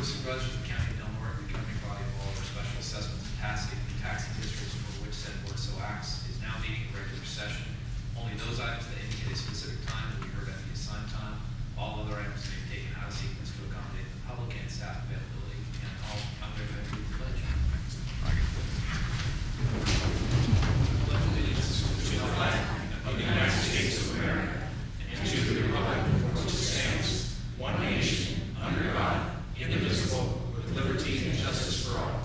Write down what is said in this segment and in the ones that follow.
Supervisors of the County of Delaware, the governing body of all of our special assessments and taxing districts for which said board so acts, is now meeting in regular session. Only those items that indicate a specific time will be heard at the assigned time. All other items may be taken out of sequence to accommodate the public and staff availability. And I'm going to read the pledge. Pledge allegiance to the flag of the United States of America and to the republic for which it stands, one nation, under God, indivisible, with liberty and justice for all.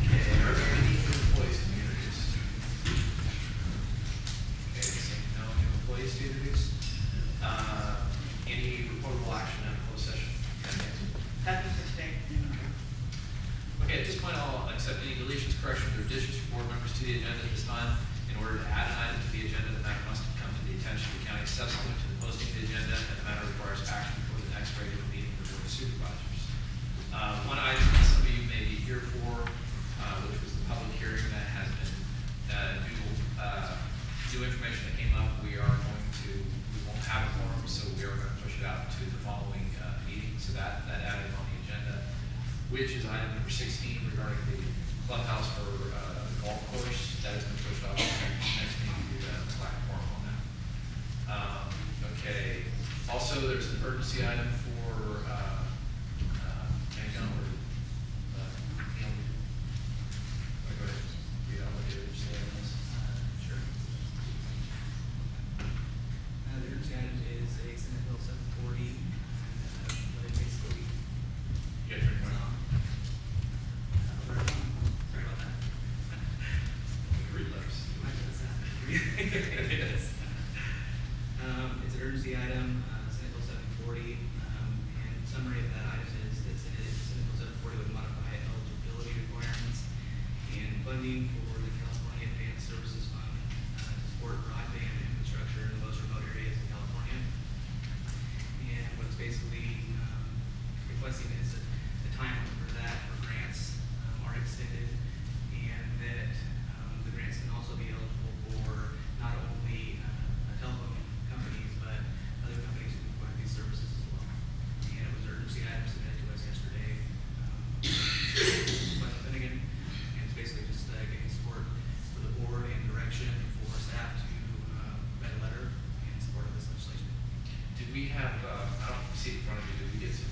Okay, are there any new employees to be introduced? Okay, seeing no new employees to introduce. Any reportable action in closed session? Nothing for today. Okay, at this point, I'll accept any deletions, corrections, or additions from board members to the agenda at this time. In order to add an item to the agenda, the matter must come to the attention of the county subsequent to the posting of the agenda, and the matter requires action before the next regular meeting of the Board of Supervisors. One item that some of you may be here for, which was the public hearing that has been new information that came up. We won't have a forum, so we are going to push it out to the following meeting. So that added on the agenda, which is item number 16 regarding the clubhouse for the golf course. That has been pushed off to the next meeting due to lack of forum on that. Okay. Also, there's an urgency item for Neil. Go ahead. Read out what the urgency item is. Sure. The urgency item is a Senate Bill 740, and what it basically. Yeah, turn it on. Sorry about that. Read letters. It's an urgency item, Senate Bill 740, and summary of that item is that Senate Bill 740 would modify eligibility requirements and funding for the California Advanced Services Fund to support broadband infrastructure in the most remote areas of California. And what's basically requesting is the time for that for grants are extended, and that the grants can also be eligible for not only telephone companies, but other companies who provide these services as well. And it was an urgency item submitted to us yesterday. Finnegan, and it's basically just getting support for the board and direction for staff to write a letter in support of this legislation. Did we have, I don't see it in front of me, did we get some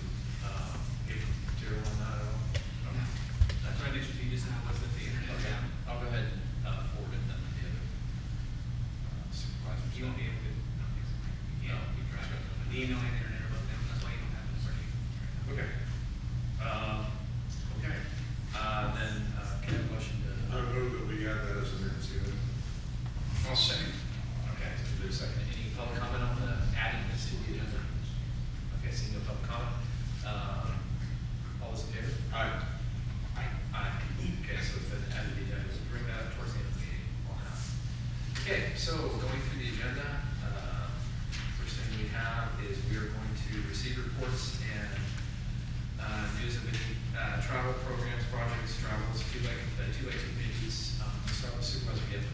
material on that at all? No. That's what I mentioned to you just now, was that the internet Okay. down. I'll go ahead and forward it then to the other supervisors. You won't be able to. No, No, you try. that's right. The email and the internet are both down. That's why you don't have it in front of you. Okay. Okay. Then can I have a motion to? I move that we add that as an emergency item. I'll second. Okay, so there's a second. Any public comment on the adding this to the agenda? Okay, seeing no public comment. All those in favor? Aye. Aye. Okay, so it's been added to the agenda. We'll bring that up towards the end of the meeting. Okay, so going through the agenda, first thing we have is we are going to receive reports and news of any travel programs, projects, travels, two-way communities. Let's start with Supervisor Gibb.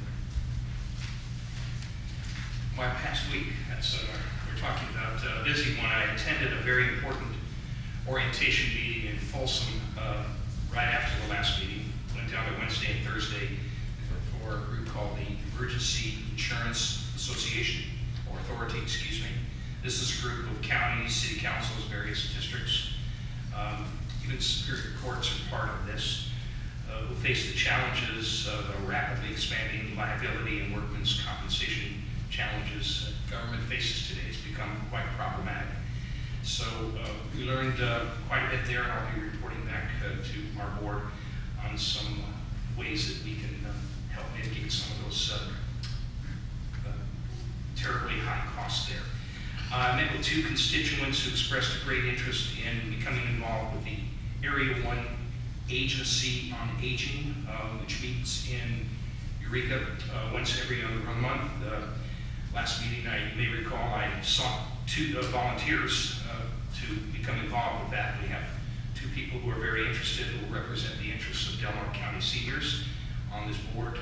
My past week, we're talking about a busy one. I attended a very important orientation meeting in Folsom right after the last meeting. Went down to Wednesday and Thursday for a group called the Emergency Insurance Association, or Authority, excuse me. This is a group of counties, city councils, various districts. Even superior courts are part of this. Who face the challenges of a rapidly expanding liability and workmen's compensation challenges that government faces today. It's become quite problematic. So we learned quite a bit there, and I'll be reporting back to our board on some ways that we can help mitigate some of those terribly high costs there. I met with two constituents who expressed a great interest in becoming involved with the Area 1 Agency on Aging, which meets in Eureka once every other month. Last meeting, you may recall, I sought two volunteers to become involved with that. We have two people who are very interested, who will represent the interests of Delaware County seniors on this board,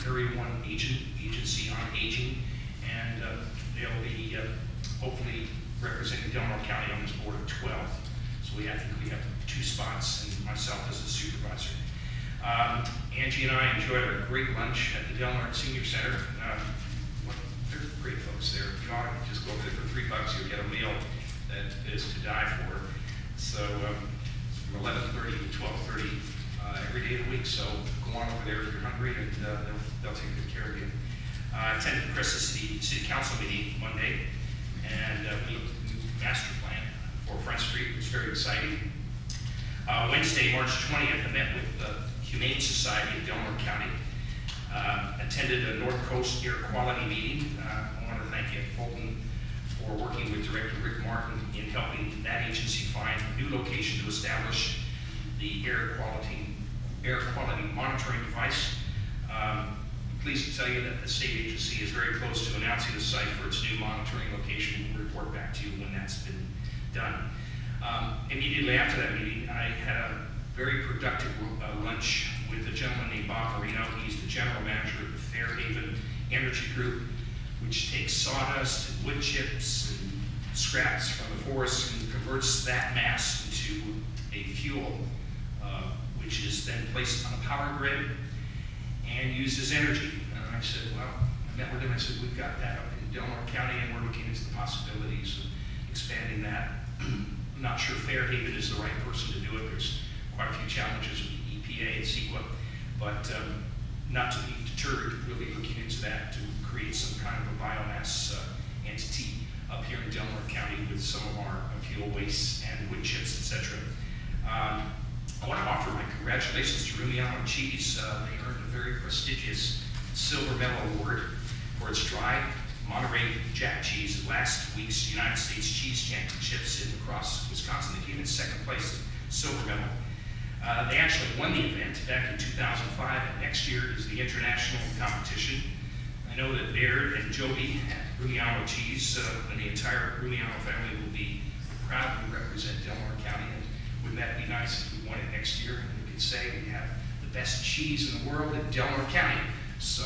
Area 1 Agency on Aging, and they'll be hopefully representing Delaware County on this board of 12. So I think we have 2 spots, and myself as the supervisor. Angie and I enjoyed a great lunch at the Delaware Senior Center. They're great folks there. You ought to just go over there for $3. You'll get a meal that is to die for. So from 11:30 to 12:30 every day of the week. So go on over there if you're hungry, and they'll take good care of you. I attended the Crescent City Council meeting Monday, and we looked at the new master plan for Front Street. It was very exciting. Wednesday, March 20th, I met with the Humane Society of Delaware County. Attended a North Coast Air Quality meeting. I want to thank Ed Fulton for working with Director Rick Martin in helping that agency find a new location to establish the air quality monitoring device. Pleased to tell you that the state agency is very close to announcing the site for its new monitoring location. We'll report back to you when that's been done. Immediately after that meeting, I had a very productive lunch with a gentleman named Bob Marino. He's the general manager of the Fairhaven Energy Group, which takes sawdust and wood chips and scraps from the forest and converts that mass into a fuel, which is then placed on a power grid and used as energy. And I said, well, I met with him. I said, we've got that up in Delaware County, and we're looking into the possibilities of expanding that. I'm not sure Fairhaven is the right person to do it. There's quite a few challenges with the EPA and CEQA, but not to be deterred, really looking into that to create some kind of a biomass entity up here in Delaware County with some of our fuel wastes and wood chips, etc. I want to offer my congratulations to Rumiano Cheese. They earned a very prestigious Silver Medal Award for its dry Monterey Jack cheese at last week's United States Cheese Championships in La Crosse, Wisconsin. They came in second place, Silver Medal. They actually won the event back in 2005, and next year is the international competition. I know that Baird and Joby at Rumiano Cheese and the entire Rumiano family will be proud to represent Delaware County. And wouldn't that be nice if we won it next year and we could say we have the best cheese in the world in Delaware County? So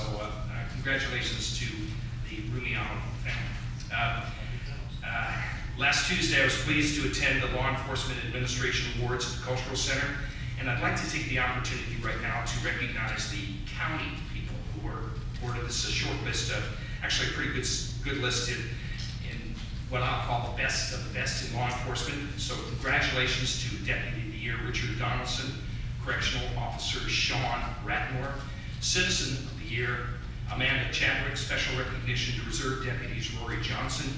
congratulations to the Rumiano family. Last Tuesday, I was pleased to attend the Law Enforcement Administration Awards at the Cultural Center, and I'd like to take the opportunity right now to recognize the county people who were awarded. This is a short list of, actually a pretty good list in what I'll call the best of the best in law enforcement. So congratulations to Deputy of the Year Richard Donaldson, Correctional Officer Sean Ratmore, Citizen of the Year Amanda Chadwick, special recognition to Reserve Deputies Rory Johnson,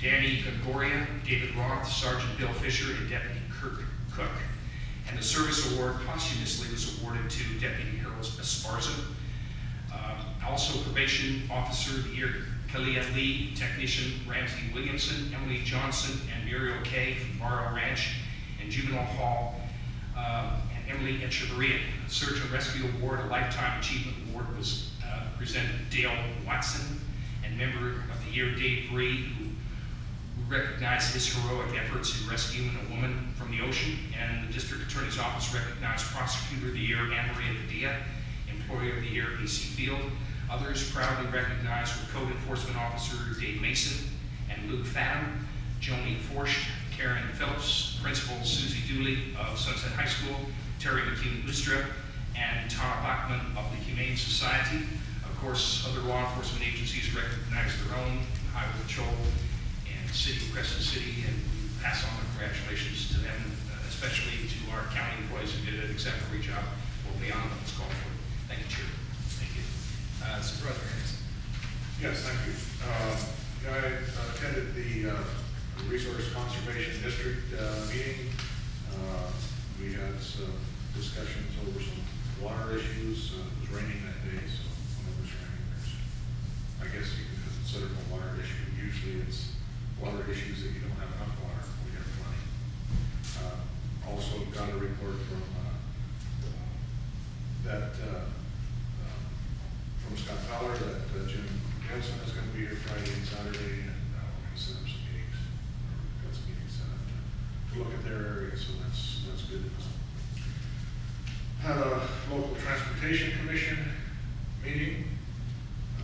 Danny Gregoria, David Roth, Sergeant Bill Fisher, and Deputy Kirk Cook. And the Service Award posthumously was awarded to Deputy Harold Esparza. Also Probation Officer of the Year, Kalia Lee, Technician Ramsey Williamson, Emily Johnson, and Muriel Kay from Barrow Ranch, and Juvenile Hall, and Emily Echeverria. Search and Rescue Award, a Lifetime Achievement Award, was presented to Dale Watson, and Member of the Year Dave Bree, who recognized his heroic efforts in rescuing a woman from the ocean. And the District Attorney's Office recognized Prosecutor of the Year Anna Maria Padilla, Employee of the Year AC Field. Others proudly recognized were Code Enforcement Officer Dave Mason and Luke Fathom, Joni Forscht, Karen Phillips, Principal Susie Dooley of Sunset High School, Terry McCune-Lustra, and Tara Bachman of the Humane Society. Of course, other law enforcement agencies recognize their own, Highway Patrol and City of Crescent City, and we pass on the congratulations to them, especially to our county employees who did an exemplary job well beyond what was called for. Thank you, Chair. Thank you. Supervisor Henderson. Yes, thank you. I attended the Resource Conservation District meeting. We had some discussions over some water issues. It was raining that day, so when it was raining, I guess you can consider it a water issue. Usually it's water issues that you don't have enough water. We have plenty. Also got a report from from Scott Fowler that Jim Jensen is going to be here Friday and Saturday, and we're going to set up some meetings. Got some meetings set up to look at their area, so that's good. Had a local transportation commission meeting.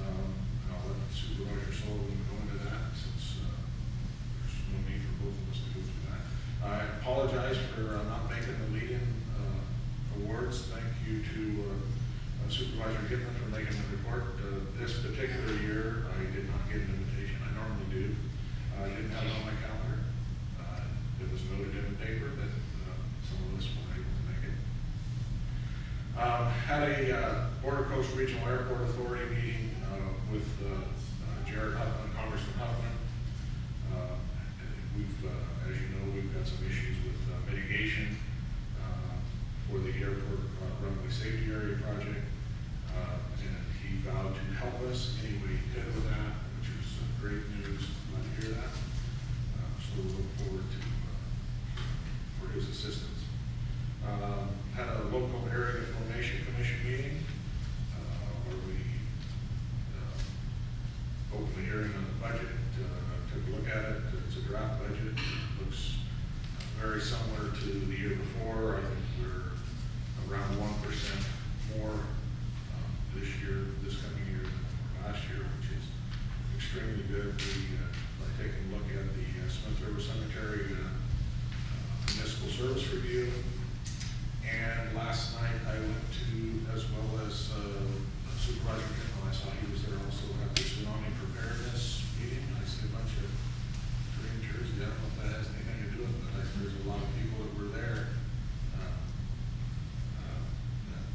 I'll let Supervisor Sullivan go into that since there's no apologize for not making the lead-in awards. Thank you to Supervisor Gittman for making the report. This particular year, I did not get an invitation. I normally do. I didn't have it on my calendar. It was noted in the paper that some of us weren't able to make it. Had a Border Coast Regional Airport Authority meeting with Jared Huffman, Congressman Huffman. As you know, we've got some issues with mitigation for the airport runway safety area project. And he vowed to help us any way he could with that, which is great news. Glad to hear that. So we look forward to for his assistance. Had a local area formation commission meeting where we opened the hearing on the budget, took a look at it. It's a draft budget. It looks very similar to the year before. I think we're around 1% more this coming year than last year, which is extremely good. We are taking a look at the Smith River Cemetery municipal service review. And last night I went to, as well as Supervisor Gittman, I saw he was there also at the tsunami preparedness meeting. I see a bunch of green jerseys. I don't know if that has anything to do with it, but there's a lot of people that were there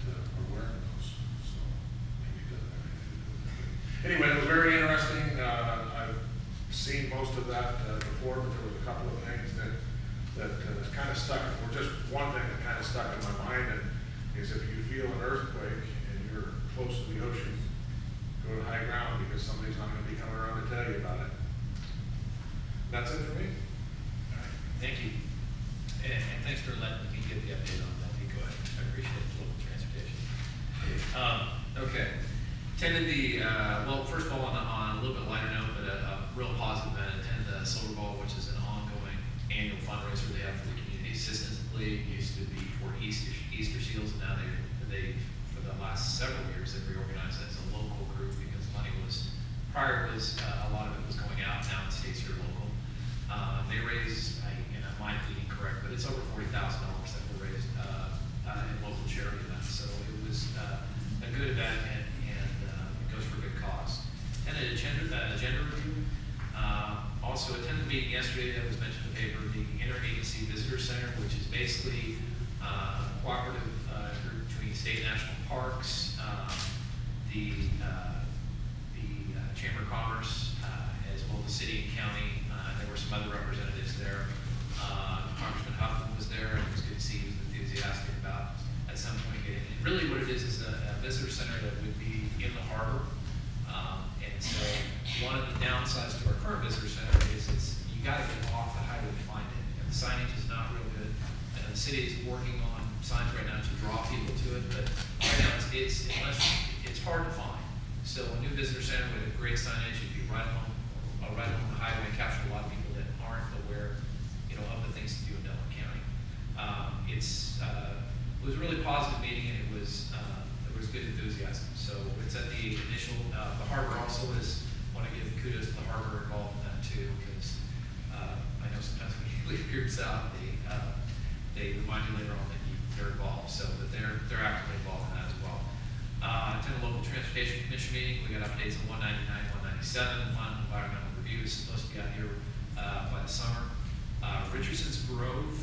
that are wearing those. So maybe it doesn't have anything to do with it. Anyway, it was very interesting. I've seen most of that before, but there was a couple of things that kind of stuck, or just one thing that kind of stuck in my mind, and is if you feel an earthquake and you're close to the ocean, go to high ground because somebody's not going to be coming around to tell you about it. That's it for me. All right, thank you. And thanks for letting me get the update on that. Go ahead. I appreciate the local transportation. Okay. Attended the, well, first of all, on a little bit lighter note, but a real positive event, attended the Silver Bowl, which is an ongoing annual fundraiser they have for the Community Assistance League. It used to be for Easter Seals, and now they for the last several years, they've reorganized it as a local group because money was, prior it was, a lot of it was going out, now it stays here local. They raised, and I might be incorrect, but it's over $40,000 that were raised in local charity events. So it was a good event, and it goes for a good cause. And an agenda review. Also attended the meeting yesterday that was mentioned in the paper, the Interagency Visitor Center, which is basically a cooperative group between state and national parks, the Chamber of Commerce, as well as the city and county. There were some other representatives there. Congressman Huffman was there, and it was good to see he was enthusiastic about at some point getting. And really what it is a visitor center that would be in the harbor. And so one of the downsides to our current visitor center is you got to get off the highway to find it. And the signage is not real good. And the city is working on signs right now to draw people to it, but right now it's hard to find. So a new visitor center with a great signage, it'd be right along the highway, capture a lot of people that aren't aware, of the things to do in Delaware County. It was a really positive meeting, and there was good enthusiasm. So it's at the initial, the harbor also is, want to give kudos to the harbor involved in that too, because I know sometimes when you leave groups out, they remind you later on that they're involved, so that they're actively involved in that as well. Attended a local transportation commission meeting. We got updates on 199, 197. The final environmental review is supposed to be out here by the summer. Richardson's Grove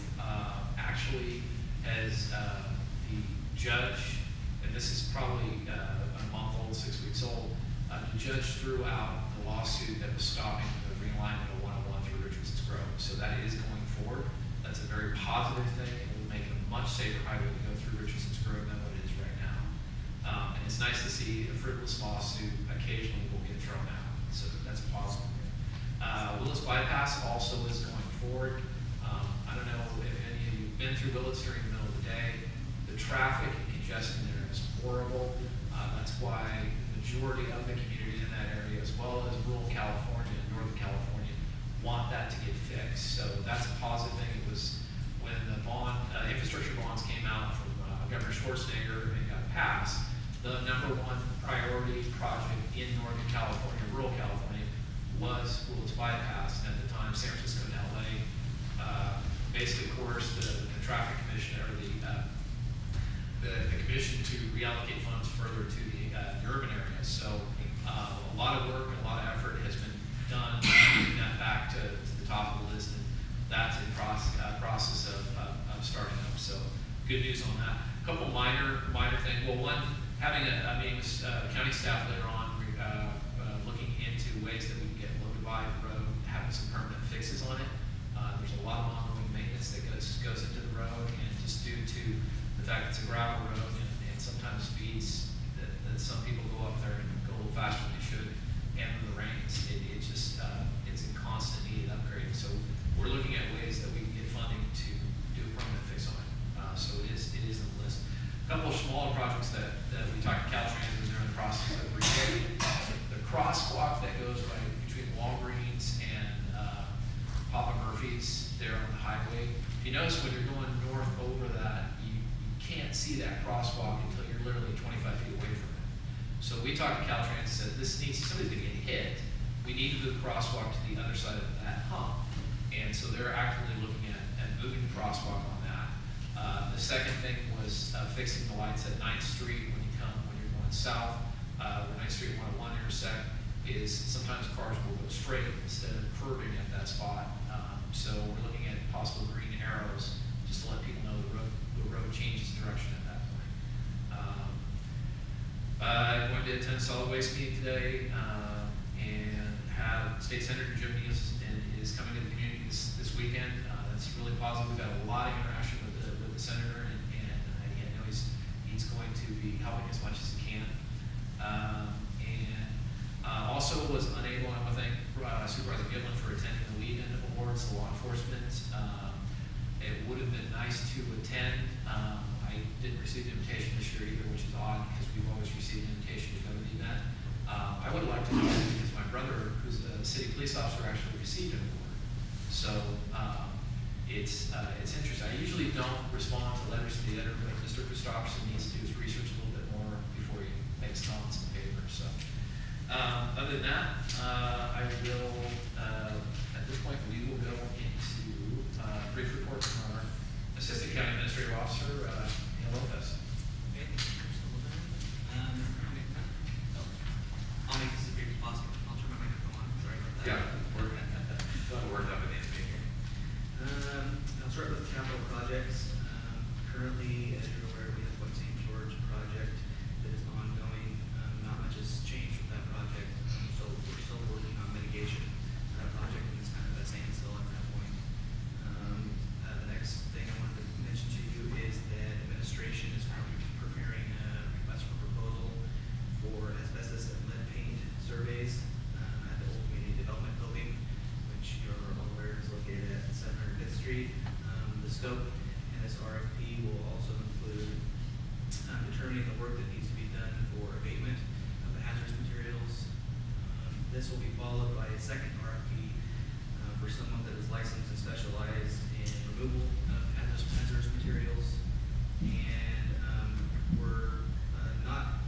actually has the judge, and this is probably a month old, 6 weeks old. The judge threw out the lawsuit that was stopping the realignment of 101 through Richardson's Grove. So that is going forward. That's a very positive thing. It will make it a much safer highway to go through Richardson's Grove than what it is right now. And it's nice to see a frivolous lawsuit occasionally will get thrown out. So that's a positive thing. Willis Bypass also is going forward. I don't know if any of you have been through Willis during the middle of the day. The traffic and congestion there is horrible. That's why the majority of the community in that area, as well as rural California and Northern California, want that to get fixed. So that's a positive thing. It was when the infrastructure bonds came out from Governor Schwarzenegger and got passed, the #1 priority project in Northern California, rural California, was Willis Bypass. And at the time, San Francisco and LA basically coerced the traffic commission or the commission to reallocate funds further to the urban areas. So a lot of work and a lot of effort has been done bringing that back to the top of the list, and that's in process of starting up. So good news on that. A couple minor things. Well, one, having a meeting with county staff later on, looking into ways that we can get low divide road, having some permanent fixes on it. There's a lot of ongoing maintenance that goes into the road, and just due to the fact it's a gravel road and sometimes speeds that some people go up there and go a little faster than they should, and in the rains, it's in constant need of upgrade. So we're looking at ways that we can get funding to do a permanent fix on it. So it is on the list. A couple of smaller projects that we talked to Caltrans, and they're in the process of redoing. The crosswalk that goes between Walgreens and Papa Murphy's there on the highway. If you notice when you're going north over that, you can't see that crosswalk until you're literally 25 feet away from it. So we talked to Caltrans and said, somebody's gonna get hit. We need to do the crosswalk to the other side of that hump. And so they're actively looking at moving the crosswalk on that. The second thing was fixing the lights at 9th Street when you're going south. Where 9th Street and 101 intersect is sometimes cars will go straight instead of curving at that spot. So we're looking at possible green arrows just to let people know the road changes direction at that point. I went to attend a solid waste meeting today and have State Senator Jim Neal is coming to the community this weekend. That's really positive. We've had a lot of interaction with the senator, and I know he's going to be helping as much as he can. Also was unable, I want to thank Supervisor Giblin for attending the lead-in awards, the law enforcement. It would have been nice to attend. I didn't receive the invitation this year either, which is odd because we've always received an invitation to go to the event. I would like to do it because my brother, who's a city police officer, actually received an award. So it's interesting. I usually don't respond to letters to the editor, but Mr. Christopherson needs to do his research a little bit more before he makes comments in the paper. So other than that, I will, at this point, we will go into brief report from our Assistant County Administrative Officer, Neil Lopez. Okay, I'll make this as brief as possible. I'll turn my microphone on. Sorry about that. Yeah, we're worked up at the end of the year. I'll start with capital projects. Currently, as you're aware, we have Point St. George project that is ongoing. Not much has changed with that project, so we're still working on mitigation for that project, and it's kind of at standstill at that point. The next thing I wanted to mention to you is that administration is currently preparing a request for proposal for asbestos and lead paint surveys at the old community development building, which you're all aware is located at 705th Street. The scope in this RFP will also include determining the work that needs to be done for abatement of the hazardous materials. This will be followed by a second RFP for someone that is licensed and specialized in removal of hazardous materials. And we're not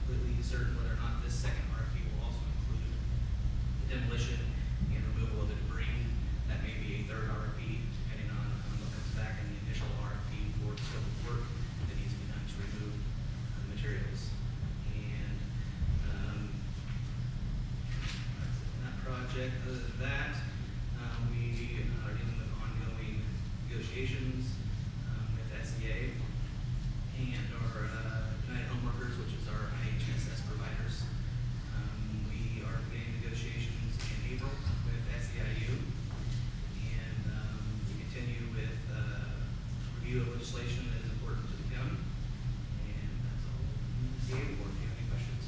completely certain whether or not this second RFP will also include the demolition and removal of the debris. That may be a third RFP, depending on what comes back in the initial RFP for the scope of work that needs to be done to remove the materials. And that's it on that project. Other than that, we are dealing with ongoing negotiations with SEA and our United Homeworkers, which is our IHSS providers. We are beginning negotiations in April with SEIU, and we continue with review of legislation that is important to the county. And that's all. Dave, or do you have any questions?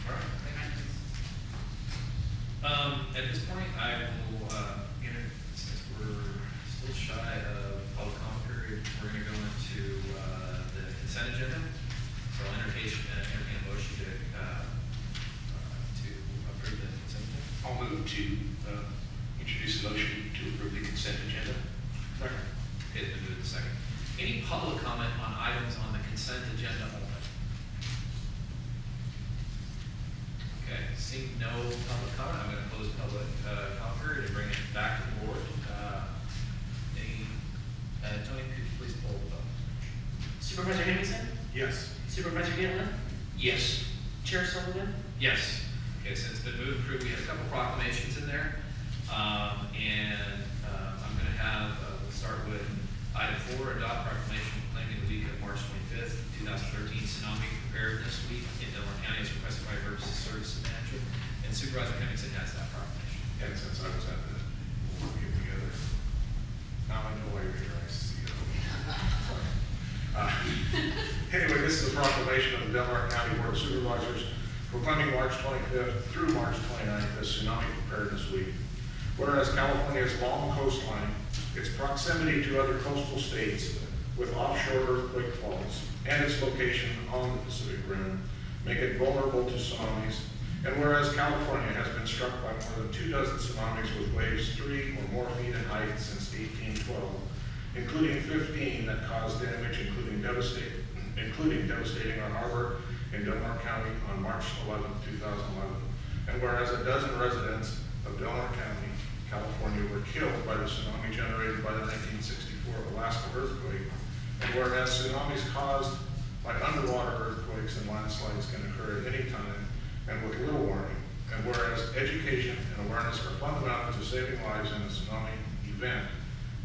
All right. At this point, I will since we're still shy of public comment period, we're going to go into the consent agenda. So I'll entertain a motion to approve the consent agenda. I'll move to introduce a motion to approve the consent agenda. Okay, it's been moved to second. Any public comment on items on the consent agenda only? Okay, seeing no public comment, I'm going to close public comment period and bring it back to the board. Supervisor Gittleman? Yes. Chair Sullivan? Yes. Okay, so it's been moved and approved. We have a couple proclamations in there. I'm going to have, we'll start with item 4, adopt proclamation proclaiming the week of March 25th, 2013, Tsunami Preparedness Week in Delaware County as requested by Emergency Services Manager. And Supervisor Henningsen has that proclamation. And since I was at the get together, now I know why you're here, I see it. Anyway, this is a proclamation of the Delaware County Board of Supervisors proclaiming March 25th through March 29th as Tsunami Preparedness Week. Whereas California's long coastline, its proximity to other coastal states with offshore earthquake faults, and its location on the Pacific Rim make it vulnerable to tsunamis. And whereas California has been struck by more than 24 tsunamis with waves 3 or more feet in height since 1812, including 15 that caused damage, including devastating our harbor in Delaware County on March 11, 2011. And whereas a dozen residents of Delaware County, California, were killed by the tsunami generated by the 1964 Alaska earthquake, and whereas tsunamis caused by underwater earthquakes and landslides can occur at any time and with little warning, and whereas education and awareness are fundamental to saving lives in a tsunami event,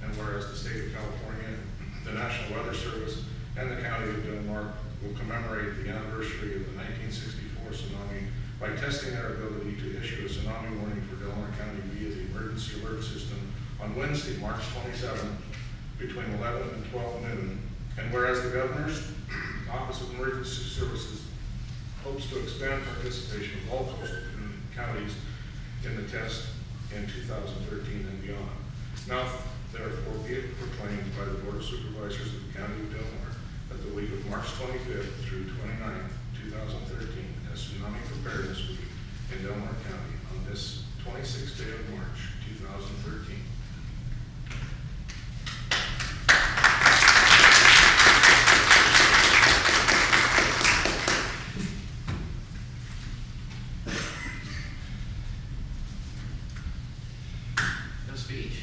and whereas the state of California, the National Weather Service, and the County of Delmark will commemorate the anniversary of the 1964 tsunami by testing their ability to issue a tsunami warning for Delaware County via the emergency alert system on Wednesday, March 27th, between 11 and 12 noon. And whereas the Governor's Office of Emergency Services hopes to expand participation of all coastal counties in the test in 2013 and beyond. Now, therefore, be it proclaimed by the Board of Supervisors of the County of Delaware that the week of March 25th through 29th, 2013, as Tsunami Preparedness Week in Delaware County on this 26th day of March, 2013. No speech.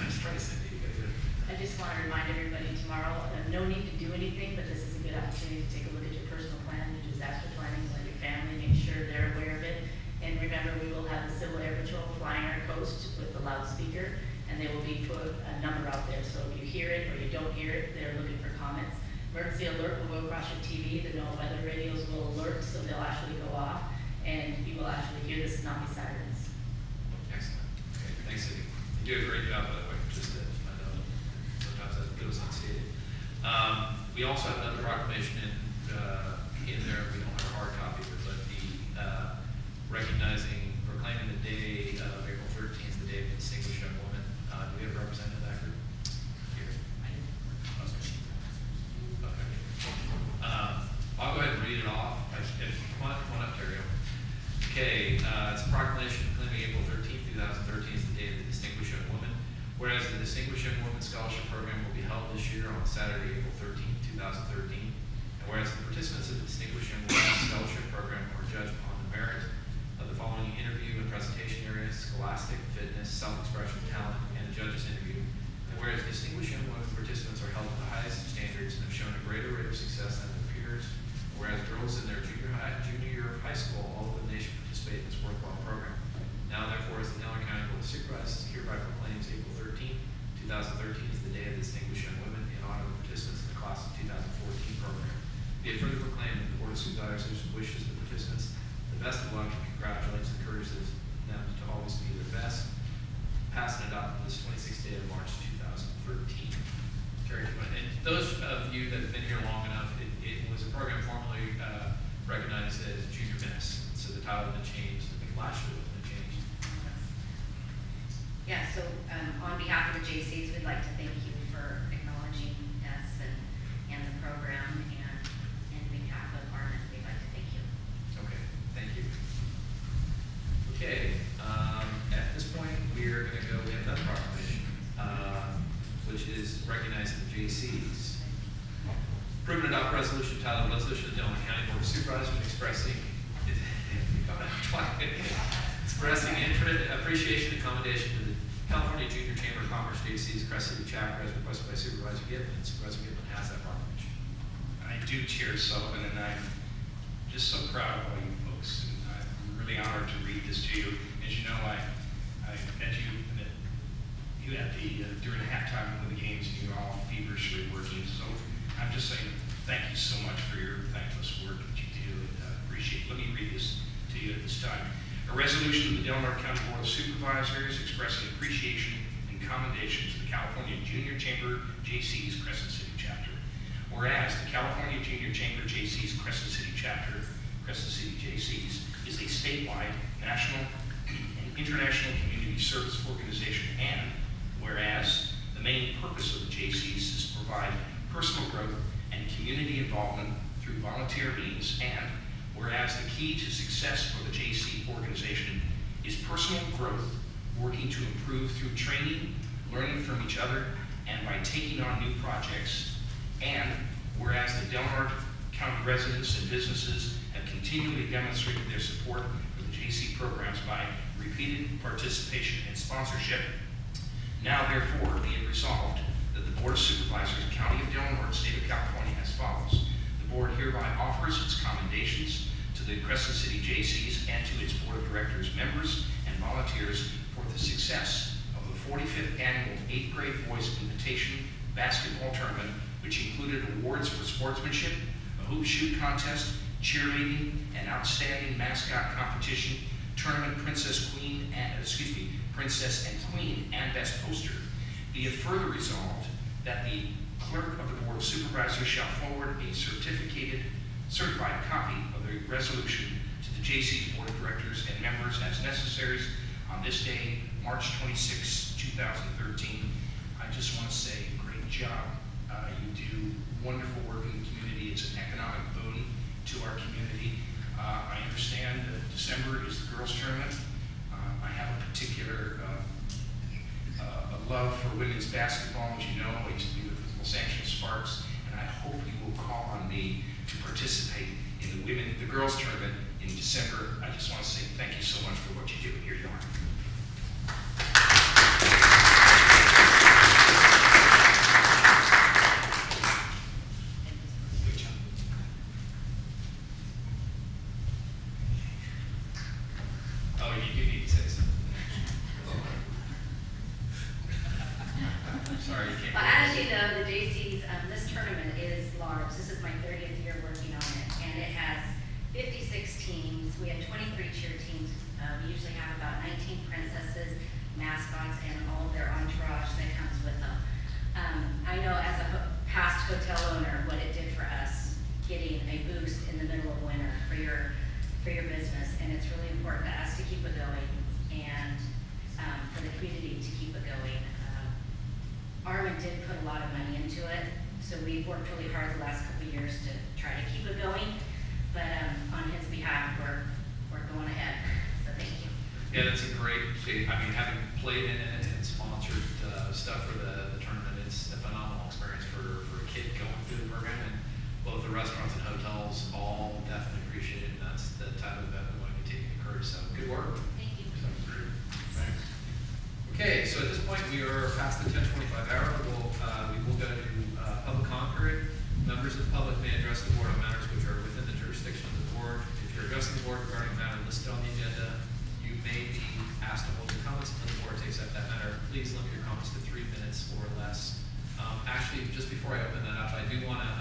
Nice try, Cindy. You got good. I just want to remind everybody tomorrow, no need to do anything, but this is a good opportunity to take a look at your personal plan, your disaster planning, let your family make sure they're aware of it. And remember, we will have the Civil Air Patrol flying our coast with the loudspeaker, and they will be put a number out there. So if you hear it or you don't hear it, they're looking for comments. Emergency alert will go across your TV. The NOAA weather radios will alert, so they'll actually go off, and you will actually hear the tsunami sirens. Excellent. Okay, thanks, Cindy. You do a great job, by the way. Just I know sometimes that goes unstated. We also have another proclamation in there. We don't have a hard copy, but the recognizing, proclaiming the day of April 13th, the day of the distinguished young woman. Do we have a representative of that group here? Okay. I'll go ahead and read it off. If come on up, Terry. Okay, it's a proclamation proclaiming April 13th, 2013 is the day of the distinguished young woman. Whereas the Distinguished Young Woman Scholarship Program will be held this year on Saturday, April 13th, 2013. And whereas the participants of the Distinguished Young Woman Scholarship Program are judged upon the merit of the following interview and presentation areas: scholastic, fitness, self-expression, talent, and the judge's interview. And whereas Distinguished Young Women participants are held to the highest standards and have shown a greater rate of success than their peers. And whereas girls in their junior year of high school all over the nation participate in this worthwhile program. Now, therefore, as the Delaware County Board of Supervisors hereby proclaims April 13th, 2013 is the day of the distinguished young women in honor of the participants in the class of 2014 program. Be it further proclaimed that the Board of Supervisors wishes the participants the best of luck and congratulates and encourages them to always be their best. Pass and adopt this 26th day of March 2013. Terry, and those of you that have been here long enough, it was a program formerly recognized as Junior Miss. So the title had been changed. I think last year it was changed. Yeah, so on behalf of the JCs, we'd like to thank you for acknowledging us and the program, and on behalf of Armin, we'd like to thank you. Okay, thank you. Okay, at this point, we're going to go, we have another proclamation, which is recognizing the JCs. Approve and adopt resolution titled Resolution of the Delaware County Board of Supervisors expressing infinite appreciation and commendation to the California Junior Chamber of Commerce, JC's Crest City chapter, as requested by Supervisor Gittman. Supervisor Gittman has that proclamation. I do, Chair Sullivan, and I'm just so proud of all you folks, and I'm really honored to read this to you. As you know, I met you during the halftime of the games, and you were all feverishly working. So I'm just saying thank you so much for your thankless work that you do, and appreciate it. Let me read this to you at this time. A resolution of the Del Norte County Board of Supervisors expressing appreciation and commendation to the California Junior Chamber JC's Crescent City chapter. Whereas the California Junior Chamber JC's Crescent City chapter, Crescent City JC's, is a statewide, national, and international community service organization, and whereas the main purpose of the JC's is to provide personal growth and community involvement through volunteer means, and whereas the key to success for the JC organization is personal growth, working to improve through training, learning from each other, and by taking on new projects, and whereas the Del Norte County residents and businesses have continually demonstrated their support for the JC programs by repeated participation and sponsorship, now therefore be it resolved that the Board of Supervisors, County of Del Norte, State of California, as follows. The board hereby offers its commendations to the Crescent City JCs and to its Board of Directors, members, and volunteers for the success of the 45th Annual 8th Grade Boys Invitation Basketball Tournament, which included awards for sportsmanship, a hoop shoot contest, cheerleading, an outstanding mascot competition, tournament Princess and Queen, and Best Poster. Be it further resolved that the Clerk of the Board of Supervisors shall forward a certified copy of the resolution to the JC's Board of Directors and members as necessary on this day, March 26, 2013. I just want to say, great job. You do wonderful work in the community. It's an economic boon to our community. I understand that December is the girls' tournament. I have a particular a love for women's basketball. As you know, I used to be with the Los Angeles Sparks, and I hope you will call on me to participate in the girls' tournament in December. I just want to say thank you so much for what you do. Here you are. Sorry, you can't. Well, as you know, the JC's, this tournament is large. This is my 30th year working on it, and it has 56 teams. We have 23 cheer teams. We usually have about 19 princesses, mascots, and all of their entourage that comes with them. I know as a past hotel owner what it did for us, getting a boost in the middle of winter for your business, and it's really important to us to keep it going, and for the community to keep it going. Armin did put a lot of money into it, so we've worked really hard the last couple of years to try to keep it going. But on his behalf, we're going ahead. So thank you. Yeah, that's a great. I mean, having played in it and sponsored stuff for the tournament, it's a phenomenal experience for a kid going through the program. And both the restaurants and hotels all definitely appreciate it. And that's the type of event we want to continue to encourage. So good work. Thank you. Thanks. Okay, so at this point we are past the 10:25 hour. We will go to public comment. Members of the public may address the board on matters which are within the jurisdiction of the board. If you're addressing the board regarding a matter listed on the agenda, you may be asked to hold your comments until the board takes up that matter. Please limit your comments to 3 minutes or less. Actually, just before I open that up, I do want to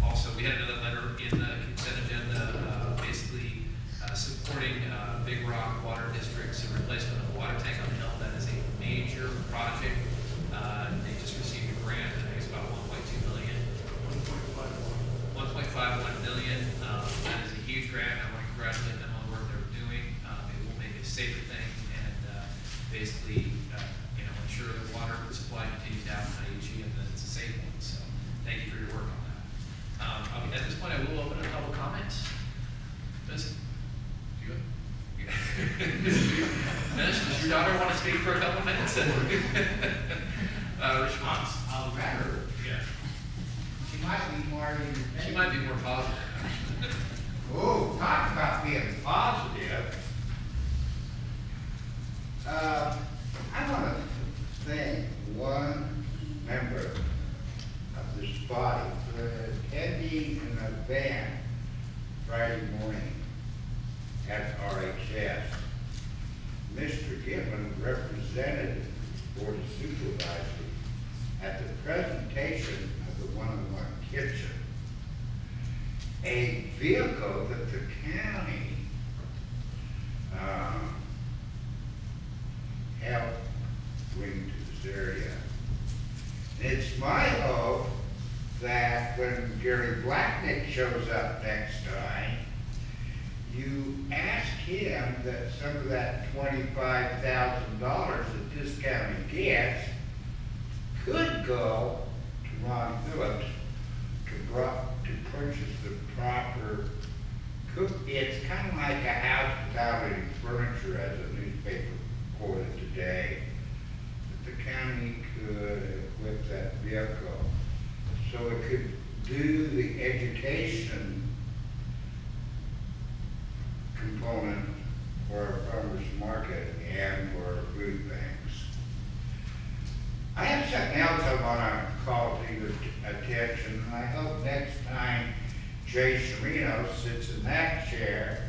also, we had another letter in the consent agenda basically supporting Big Rock Water District's replacement of the water tank on the hill. That is a major project. They just received a grant, I think it's about $1.2 million. 1.51 million. That is a huge grant. I want to congratulate them on the work they're doing. It will make it a safer thing and basically, ensure the water supply continues to happen in IUG and that it's a safe one. So thank you for your work on that. At this point, I will open a public comment. Does your daughter want to speak for a couple minutes? Response. I'll grab her. Yeah. She might be more independent. She might be more positive. Oh, talk about being positive. I want to LHS. Mr. Gibbon represented the Board of Supervisors at the presentation of the one-on-one kitchen, a vehicle that the county helped bring to this area. And it's my hope that when Gary Blacknick shows up next time, you ask him that some of that $25,000 that this county gets could go to Ron Phillips to purchase the proper cook. It's kind of like a house without any furniture, as a newspaper quoted today. That the county could equip that vehicle so it could do the education component for our farmers market and for our food banks. I have something else I want to call to your attention, and I hope next time Jay Sherino sits in that chair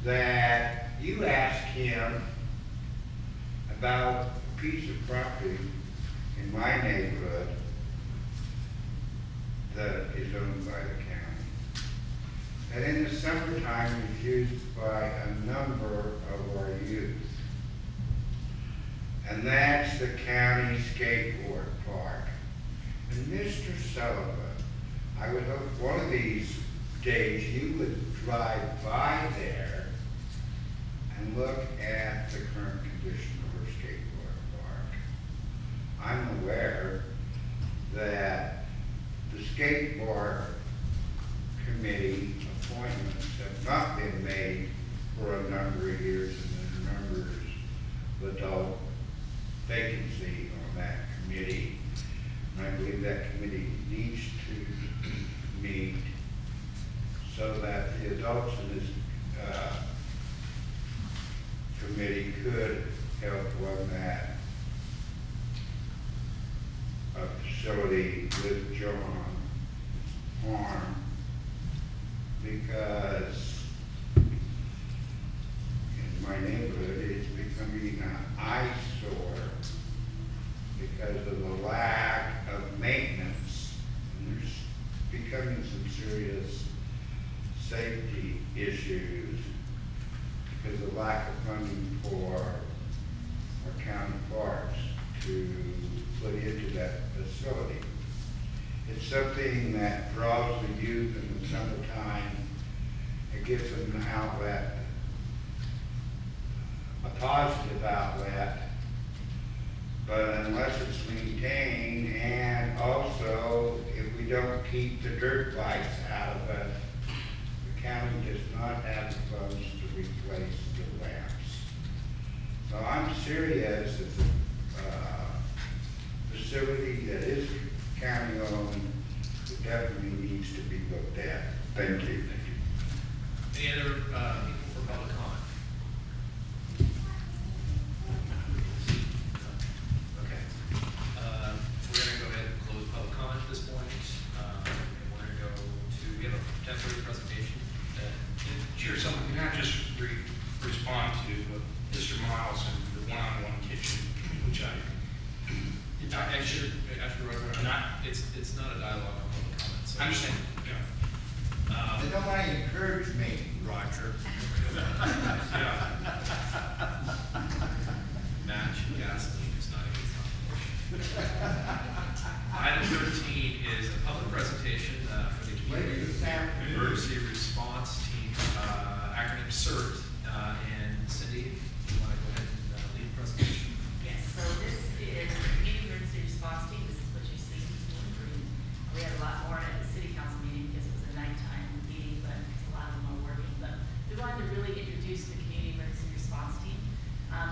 that you ask him about a piece of property in my neighborhood that is owned by the county. That in the summertime is used by a number of our youth. And that's the county skateboard park. And Mr. Sullivan, I would hope one of these days you would drive by there and look at the current condition of our skateboard park. I'm aware that the skateboard committee appointments have not been made for a number of years, and there's numbers of adult vacancy on that committee. And I believe that committee needs to meet so that the adults in this committee could help run that facility with John Horn, because in my neighborhood it's becoming an eyesore because of the lack of maintenance. And there's becoming some serious safety issues because of lack of funding for our county parks to put into that facility. It's something that draws the youth in the summertime. It gives them an outlet, a positive outlet, but unless it's maintained, and also if we don't keep the dirt bikes out of it, the county does not have the funds to replace the ramps. So I'm serious that the facility that is county owned definitely needs to be looked at. Thank you. Any other people for public comment? Okay. We're going to go ahead and close public comment at this point. And we're going to go to, we have a temporary presentation. Chair, someone can I just respond to Mr. Miles and the one-on-one kitchen, which Actually, it's not a dialogue on public comment. So I understand. Yeah. They don't want to encourage me, Roger. Yeah. Match and gasoline is not a good combination. Item 13 is a public presentation for the Community Emergency Response Team, acronym CERT. And Cindy, if you want to go ahead and lead the presentation. Yes, so this is the Community Emergency Response Team. This is what you see in green. We had a lot more at the city council meeting because it was a nighttime meeting, but a lot of them are working. But we wanted to really introduce the Community Emergency Response Team.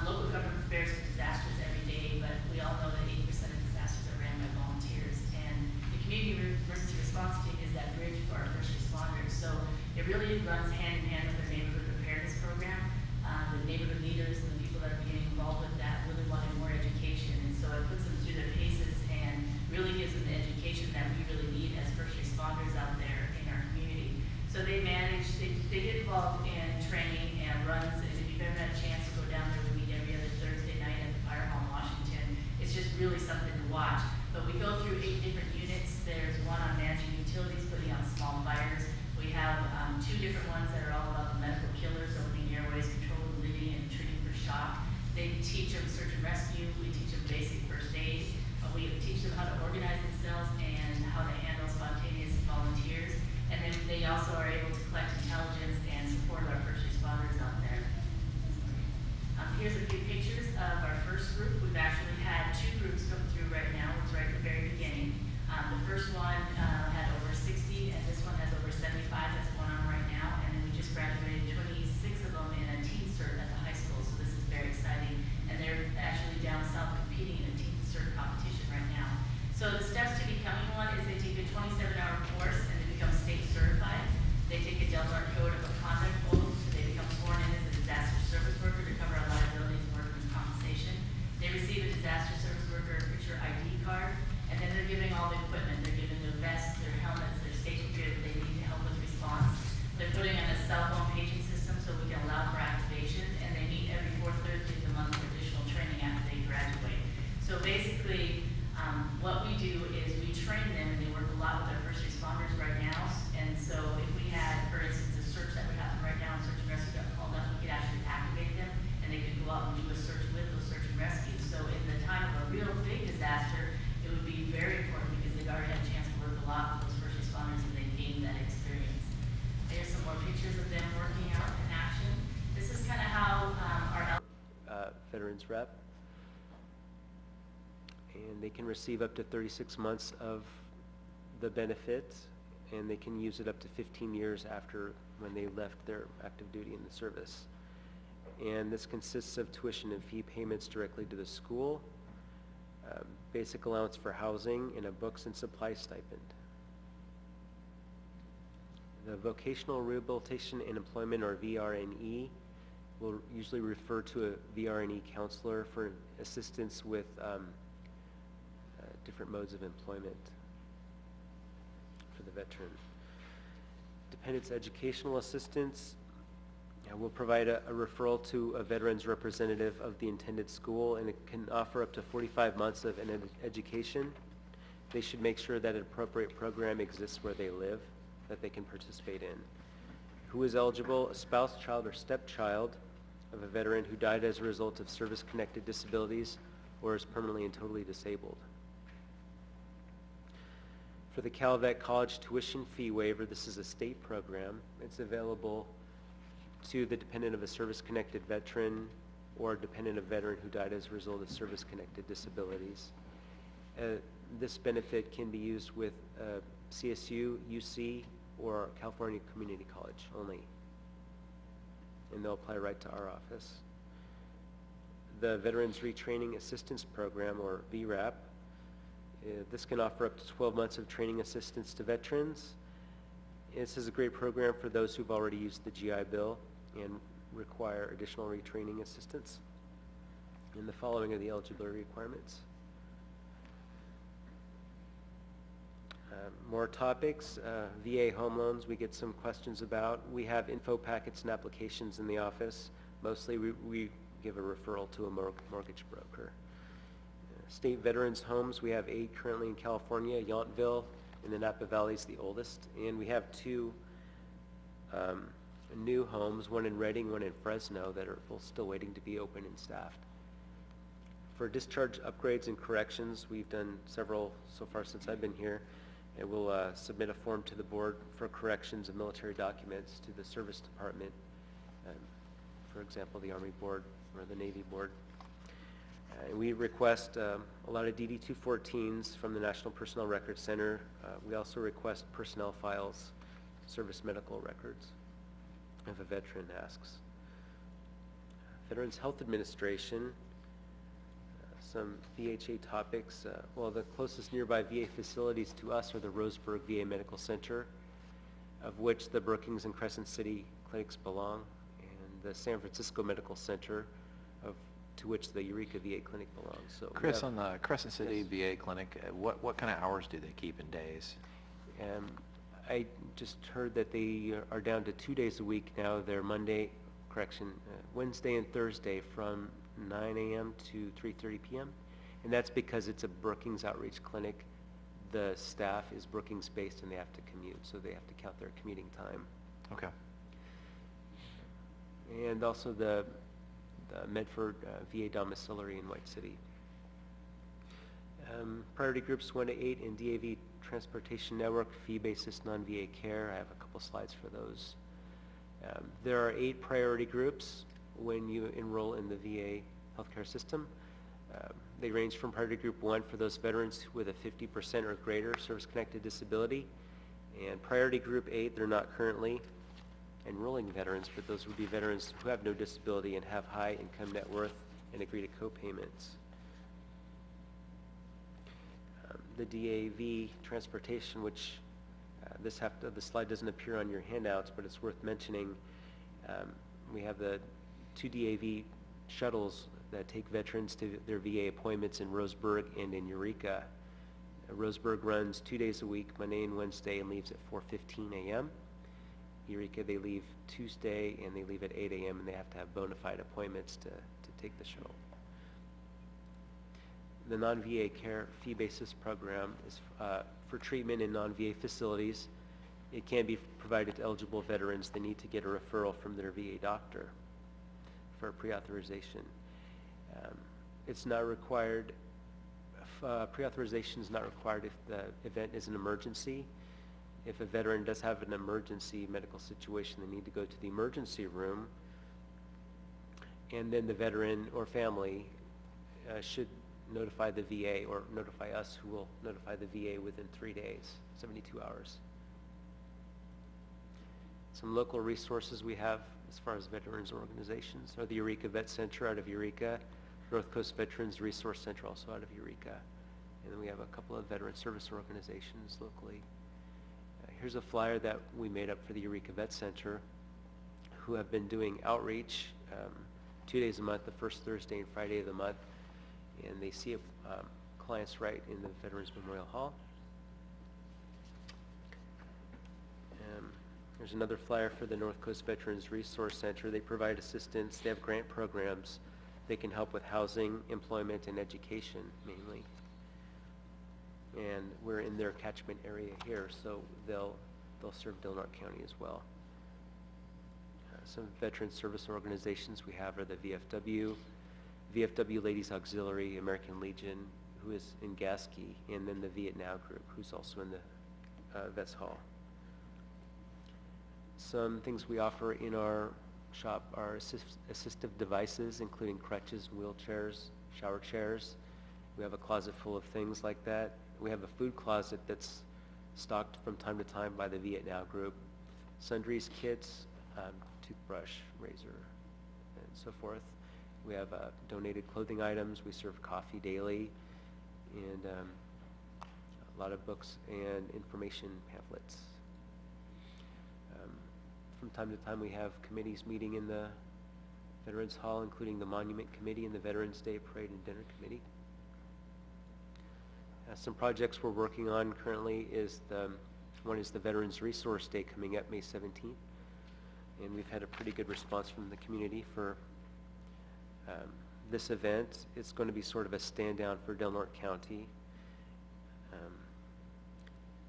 Local government prepares for disasters every day, but we all know that 80% of disasters are ran by volunteers. And the Community Emergency Response Team is that bridge for our first responders. So it really runs hand in hand with our neighborhood preparedness program. The neighborhood leaders and the people that are getting involved with that really wanted more education. And so it puts them through their paces and really gives them the education that we really need as first responders out there in our community. So they manage, they get involved in training and runs really something to watch. But we go through 8 different units. There's one on managing utilities, putting out small fires. We have 2 different ones that are all about the medical killers, opening airways, controlled bleeding, and treating for shock. They teach them search and rescue. We teach them basic first aid. We teach them how to organize themselves and how to handle spontaneous volunteers. And then they also are able to collect intelligence and support our first responders out there. Here's a few pictures of our first group. We've actually had 2 groups come through right now. It's right at the very beginning. The first one had over 60, and this one has over 75 that's going on right now. And then we just graduated 26 of them in a teen cert at the high school, so this is very exciting. And they're actually down south competing in a teen cert competition right now. So the steps to becoming one is they take a 27-hour course and they become state certified. They take a Delaware Code of Conduct oath. They become sworn in as a disaster service worker to cover our liabilities and workers' compensation. They receive a disaster service worker picture ID card, and then they're giving all the equipment. They're giving their vests, their helmets, their safety gear that they need to help with response. They're putting on a cell phone paging system so we can allow for activation, and they meet every 4th Thursday of the month for additional training after they graduate. So basically, what we do is we train them, and they work a lot with our first responders right now. And so if we had, for instance, a search that would happen right now, and search and rescue got called up, we could actually activate them, and they could go out and do a search with those search and rescues. So in the time of a real big disaster, it would be very important because they've already had a chance to work a lot with those first responders, and they've gained that experience. Here's some more pictures of them working out in action. This is kind of how our veterans rep. And they can receive up to 36 months of the benefit, and they can use it up to 15 years after when they left their active duty in the service. And this consists of tuition and fee payments directly to the school, basic allowance for housing, and a books and supply stipend. The Vocational Rehabilitation and Employment, or VRNE, will usually refer to a VRNE counselor for assistance with different modes of employment for the veteran. Dependents educational assistance will provide a referral to a veteran's representative of the intended school, and it can offer up to 45 months of an education. They should make sure that an appropriate program exists where they live that they can participate in. Who is eligible? A spouse, child, or stepchild of a veteran who died as a result of service-connected disabilities or is permanently and totally disabled. For the Calvet College tuition fee waiver, this is a state program. It's available to the dependent of a service-connected veteran or dependent of a veteran who died as a result of service-connected disabilities. This benefit can be used with CSU, UC, or California Community College only. And they'll apply right to our office. The Veterans Retraining Assistance Program, or VRAP, this can offer up to 12 months of training assistance to veterans. This is a great program for those who've already used the GI Bill and require additional retraining assistance. And the following are the eligibility requirements. More topics, VA home loans we get some questions about. We have info packets and applications in the office. Mostly we give a referral to a mortgage broker. State veterans homes, we have 8 currently in California. Yountville in the Napa Valley is the oldest, and we have 2 new homes, one in Redding, one in Fresno, that are both still waiting to be open and staffed. For discharge upgrades and corrections, we've done several so far since I've been here, and we'll submit a form to the board for corrections of military documents to the service department, for example, the Army Board or the Navy Board. We request a lot of DD-214s from the National Personnel Records Center. We also request personnel files, service medical records, if a veteran asks. Veterans Health Administration, some VHA topics. Well, the closest nearby VA facilities to us are the Roseburg VA Medical Center, of which the Brookings and Crescent City clinics belong, and the San Francisco Medical Center, to which the Eureka VA clinic belongs. So Chris, on the Crescent City VA clinic, what kind of hours do they keep in days? I just heard that they are down to 2 days a week now. They're Wednesday and Thursday from 9 a.m. to 3:30 p.m. And that's because it's a Brookings outreach clinic. The staff is Brookings-based and they have to commute, so they have to count their commuting time. Okay. And also the Medford VA domiciliary in White City. Priority groups 1 to 8 in DAV Transportation Network, fee basis non-VA care. I have a couple slides for those. There are 8 priority groups when you enroll in the VA healthcare system. They range from priority group 1 for those veterans with a 50% or greater service-connected disability. And priority group 8, they're not currently enrolling veterans, but those would be veterans who have no disability and have high income net worth and agree to co-payments. The DAV transportation, which the slide doesn't appear on your handouts, but it's worth mentioning. We have the 2 DAV shuttles that take veterans to their VA appointments in Roseburg and in Eureka. Roseburg runs 2 days a week, Monday and Wednesday, and leaves at 4:15 a.m. Eureka, they leave Tuesday and they leave at 8 a.m. and they have to have bona fide appointments to take the shuttle. The non-VA care fee basis program is for treatment in non-VA facilities. It can be provided to eligible veterans. They need to get a referral from their VA doctor for pre-authorization. It's not required, pre-authorization is not required if the event is an emergency. If a veteran does have an emergency medical situation, they need to go to the emergency room, and then the veteran or family should notify the VA or notify us, who will notify the VA within 3 days, 72 hours. Some local resources we have as far as veterans organizations are the Eureka Vet Center out of Eureka, North Coast Veterans Resource Center also out of Eureka, and then we have a couple of veteran service organizations locally. Here's a flyer that we made up for the Eureka Vet Center, who have been doing outreach 2 days a month, the first Thursday and Friday of the month, and they see clients right in the Veterans Memorial Hall. There's another flyer for the North Coast Veterans Resource Center. They provide assistance. They have grant programs. They can help with housing, employment, and education mainly. And we're in their catchment area here, so they'll serve Del Norte County as well. Some veteran service organizations we have are the VFW Ladies Auxiliary, American Legion, who is in Gasky, and then the Vietnam group, who's also in the Vets Hall. Some things we offer in our shop are assistive devices, including crutches, wheelchairs, shower chairs. We have a closet full of things like that. We have a food closet that's stocked from time to time by the Vietnam group. Sundries kits, toothbrush, razor, and so forth. We have donated clothing items. We serve coffee daily, and a lot of books and information pamphlets. From time to time we have committees meeting in the Veterans Hall, including the Monument Committee and the Veterans Day Parade and Dinner Committee. Some projects we're working on currently is one is the Veterans Resource Day coming up May 17th, and we've had a pretty good response from the community for this event. It's going to be sort of a stand down for Del Norte County.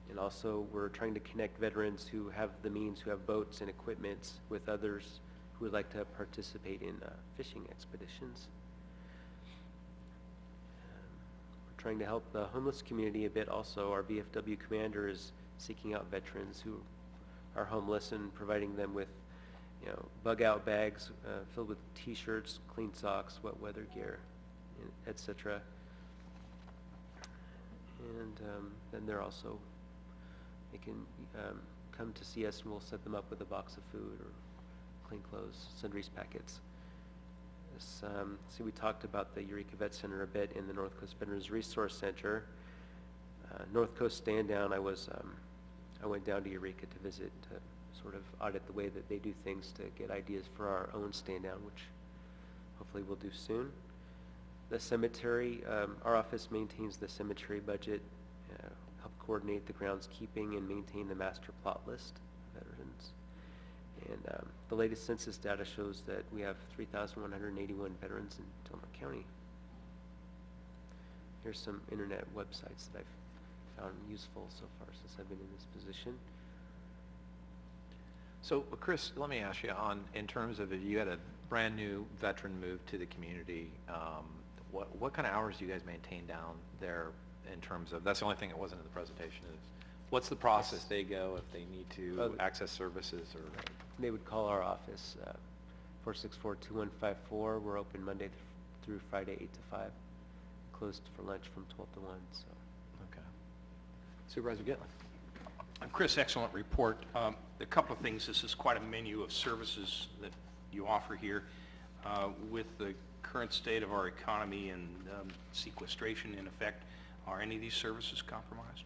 And also we're trying to connect veterans who have the means, who have boats and equipment, with others who would like to participate in fishing expeditions. We're trying to help the homeless community a bit also. Our VFW commander is seeking out veterans who are homeless and providing them with bug out bags filled with t-shirts, clean socks, wet weather gear, etc. And then they can come to see us and we'll set them up with a box of food or clean clothes, sundries packets. See, we talked about the Eureka Vet Center a bit in the North Coast Veterans Resource Center. North Coast Stand Down, I went down to Eureka to visit, to sort of audit the way that they do things, to get ideas for our own stand down, which hopefully we'll do soon. The cemetery, our office maintains the cemetery budget, help coordinate the groundskeeping and maintain the master plot list of veterans. And the latest census data shows that we have 3,181 veterans in Del Norte County. here's some internet websites that I've found useful so far since I've been in this position. So, Chris, let me ask you in terms of if you had a brand new veteran move to the community, what kind of hours do you guys maintain down there in terms of, that's the only thing that wasn't in the presentation, is what's the process they go if they need to access services or? They would call our office, 464-2154. We're open Monday through Friday, 8 to 5. Closed for lunch from 12 to 1, so. Okay. Supervisor Gitlin. Chris, excellent report. A couple of things. This is quite a menu of services that you offer here. With the current state of our economy and sequestration in effect, are any of these services compromised?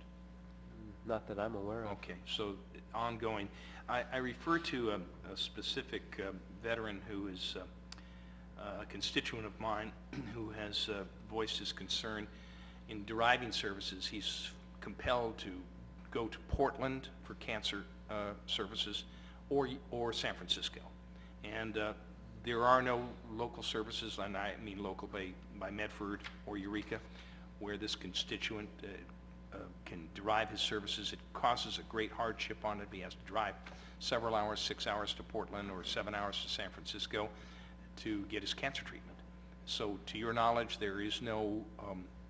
Not that I'm aware of. Okay, so ongoing. I refer to a specific veteran who is a constituent of mine who has voiced his concern in deriving services. He's compelled to go to Portland for cancer services or San Francisco. And there are no local services, and I mean local by Medford or Eureka, where this constituent can derive his services. It causes a great hardship on him. He has to drive several hours, 6 hours to Portland or 7 hours to San Francisco to get his cancer treatment. So to your knowledge, there is no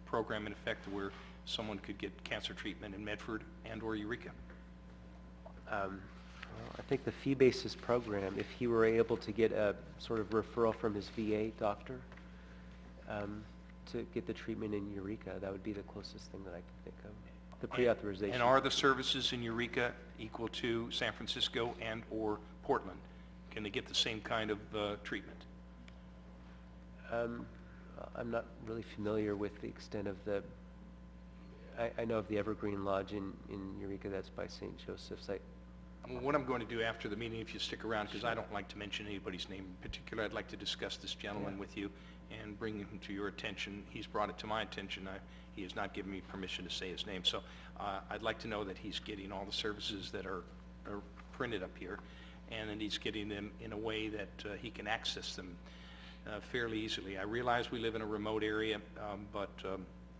program in effect where someone could get cancer treatment in Medford and or Eureka? Well, I think the fee basis program, if he were able to get a sort of referral from his VA doctor to get the treatment in Eureka, that would be the closest thing that I can think of. The pre-authorization. And are the services in Eureka equal to San Francisco and or Portland? Can they get the same kind of treatment? I'm not really familiar with the extent of the, I know of the Evergreen Lodge in Eureka, that's by St. Joseph's. What I'm going to do after the meeting, if you stick around, because I don't like to mention anybody's name in particular, I'd like to discuss this gentleman with you and bring him to your attention. He's brought it to my attention. He has not given me permission to say his name. So I'd like to know that he's getting all the services that are printed up here, and that he's getting them in a way that he can access them fairly easily. I realize we live in a remote area, but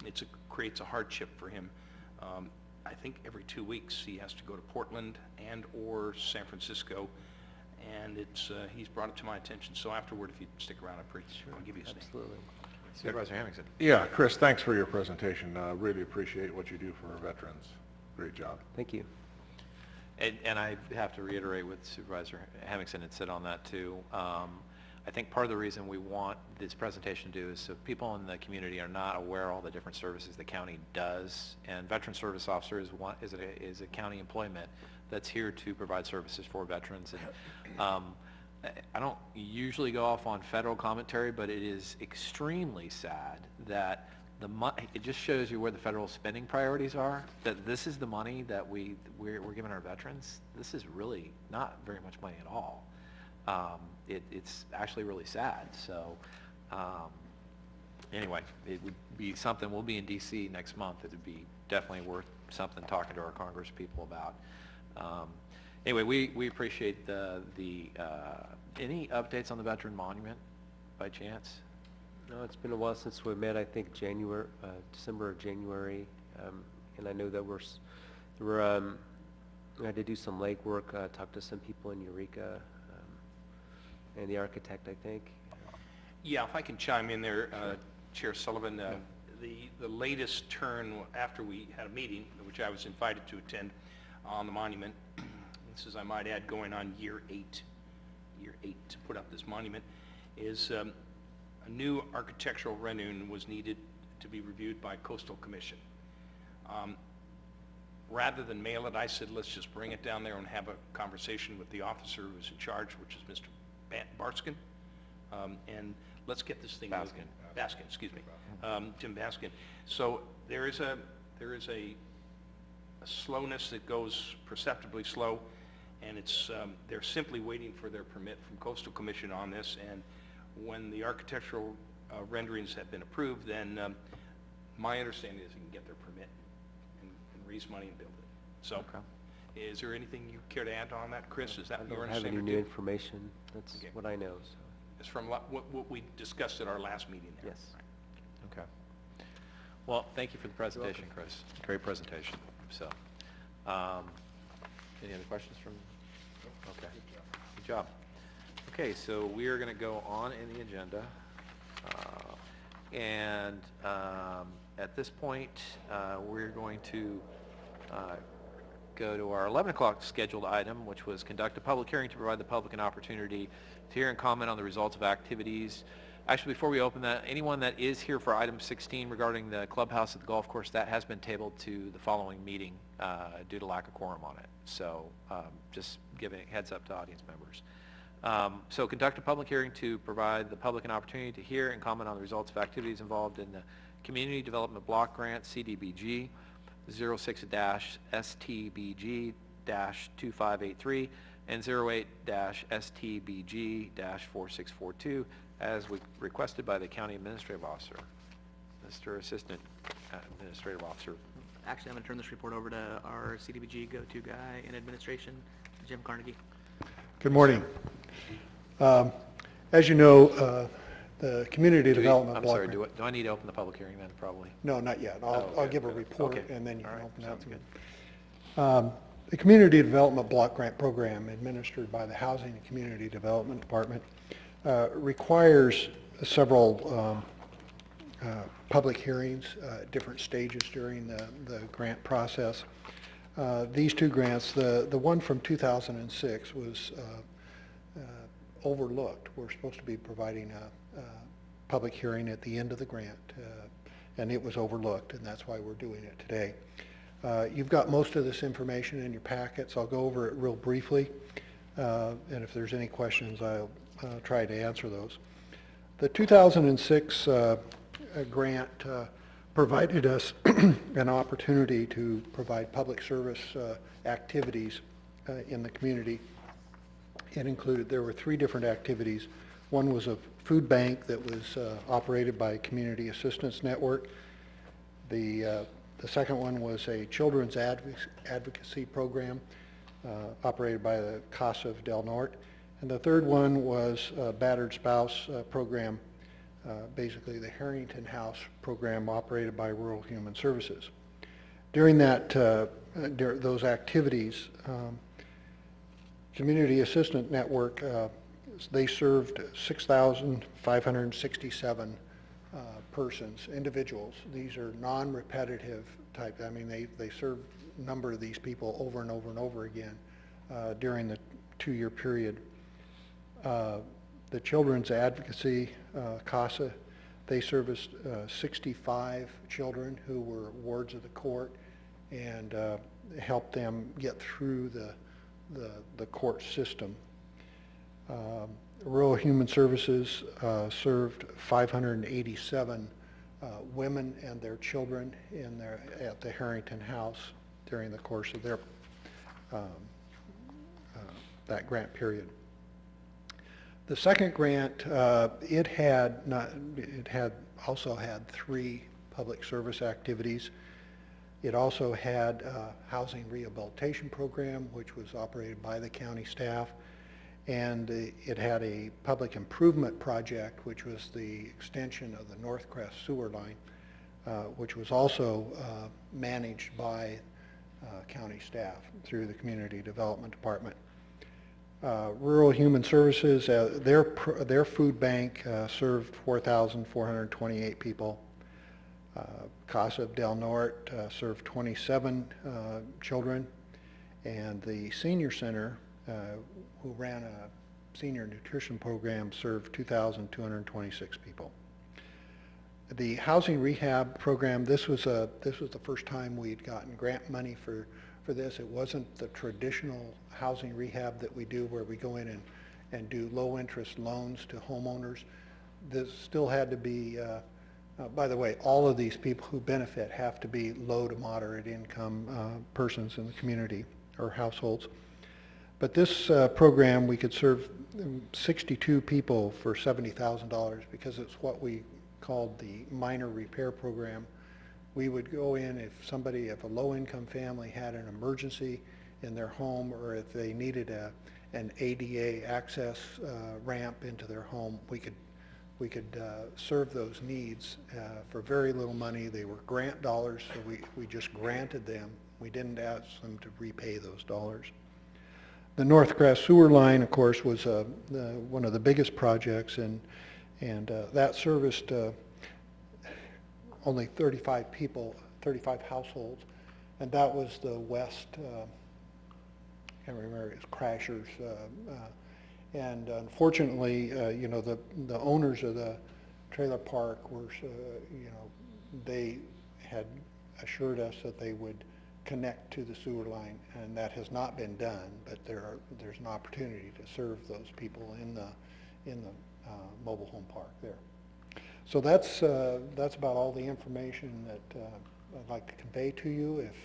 it creates a hardship for him. I think every 2 weeks he has to go to Portland and or San Francisco, and he's brought it to my attention. So afterward, if you stick around, I'll give you his name. Absolutely. Supervisor Hamilton. Yeah, Chris, thanks for your presentation. Really appreciate what you do for our veterans. Great job. Thank you. And I have to reiterate what Supervisor Hemmingson had said on that too. I think part of the reason we want this presentation to do is so people in the community are not aware of all the different services the county does. And Veteran Service Officer is a county employment that's here to provide services for veterans. And I don't usually go off on federal commentary, but it is extremely sad that it just shows you where the federal spending priorities are, that this is the money that we're giving our veterans. This is really not very much money at all. It's actually really sad. So anyway, it would be something. We'll be in DC next month. It would be definitely worth something talking to our Congress people about. Anyway, we appreciate any updates on the Veteran Monument by chance? No, it's been a while since we met. I think December or January, and I know that we had to do some legwork, talk to some people in Eureka, and the architect, I think. Yeah, if I can chime in there, Chair Sullivan, the latest turn after we had a meeting, which I was invited to attend on the monument, this is, I might add, going on year eight to put up this monument, is a new architectural rendering was needed to be reviewed by Coastal Commission. Rather than mail it, I said, let's just bring it down there and have a conversation with the officer who's in charge, which is Mr. Barskin, and let's get this thing moving. Baskin, excuse me, Jim Baskin. So there is a slowness that goes perceptibly slow, and they're simply waiting for their permit from Coastal Commission on this. And when the architectural renderings have been approved, then my understanding is they can get their permit and raise money and build it. So. Okay. Is there anything you care to add on that, Chris? Is that your understanding? I don't have any new information. That's okay. What I know. So. It's from what we discussed at our last meeting there. Yes. Okay. Well, thank you for the presentation, Chris. Great presentation. So, any other questions from? Okay. Good job. Okay, so we are going to go on in the agenda. At this point, we're going to go to our 11 o'clock scheduled item, which was conduct a public hearing to provide the public an opportunity to hear and comment on the results of activities. Actually, before we open that, anyone that is here for item 16 regarding the clubhouse at the golf course, that has been tabled to the following meeting due to lack of quorum on it. So just giving a heads up to audience members. So conduct a public hearing to provide the public an opportunity to hear and comment on the results of activities involved in the Community Development Block Grant, CDBG, 06-STBG-2583 and 08-STBG-4642 as requested by the County Administrative Officer. Mr. Assistant Administrative Officer. Actually, I'm going to turn this report over to our CDBG go-to guy in administration, Jim Carnegie. Good morning. As you know, the Community Development I'm Block sorry, Grant. do I need to open the public hearing then, probably? No, not yet. Okay, I'll give a good. report Okay. and then you All can right, open that. sounds good. The Community Development Block Grant Program administered by the Housing and Community Development Department requires several public hearings at different stages during the grant process. These two grants, the one from 2006 was overlooked. We're supposed to be providing a public hearing at the end of the grant, and it was overlooked, and that's why we're doing it today. You've got most of this information in your packets. I'll go over it real briefly, and if there's any questions, I'll try to answer those. The 2006 grant provided us an opportunity to provide public service activities in the community. It included, there were 3 different activities. One was a food bank that was operated by Community Assistance Network. The second one was a children's advocacy program operated by the Casa del Norte. And the third one was a battered spouse program, basically the Harrington House program operated by Rural Human Services. During that, those activities, Community Assistance Network, they served 6,567 persons, individuals. These are non-repetitive type. I mean, they serve a number of these people over and over and over again during the 2-year period. The Children's Advocacy CASA, they serviced 65 children who were wards of the court and helped them get through the court system. Rural Human Services served 587 women and their children at the Harrington House during the course of their that grant period. The second grant, it also had 3 public service activities. It also had a housing rehabilitation program, which was operated by the county staff. And it had a public improvement project, which was the extension of the Northcrest sewer line, which was also managed by county staff through the Community Development Department. Rural Human Services, their food bank served 4,428 people. Casa del Norte served 27 children, and the Senior Center, who ran a senior nutrition program, served 2,226 people. The housing rehab program, this was the first time we'd gotten grant money for this. It wasn't the traditional housing rehab that we do where we go in and do low interest loans to homeowners. This still had to be, by the way, all of these people who benefit have to be low to moderate income persons in the community or households. But this program, we could serve 62 people for $70,000 because it's what we called the minor repair program. We would go in if a low-income family had an emergency in their home, or if they needed an ADA access ramp into their home, we could serve those needs for very little money. They were grant dollars, so we just granted them. We didn't ask them to repay those dollars. The North Grass Sewer Line, of course, was one of the biggest projects, and that serviced only 35 people, 35 households, and that was the west, I can't remember, it was Crashers, and unfortunately, you know, the owners of the trailer park were, you know, they had assured us that they would connect to the sewer line, and that has not been done, but there's an opportunity to serve those people in the mobile home park there. So that's about all the information that I'd like to convey to you. If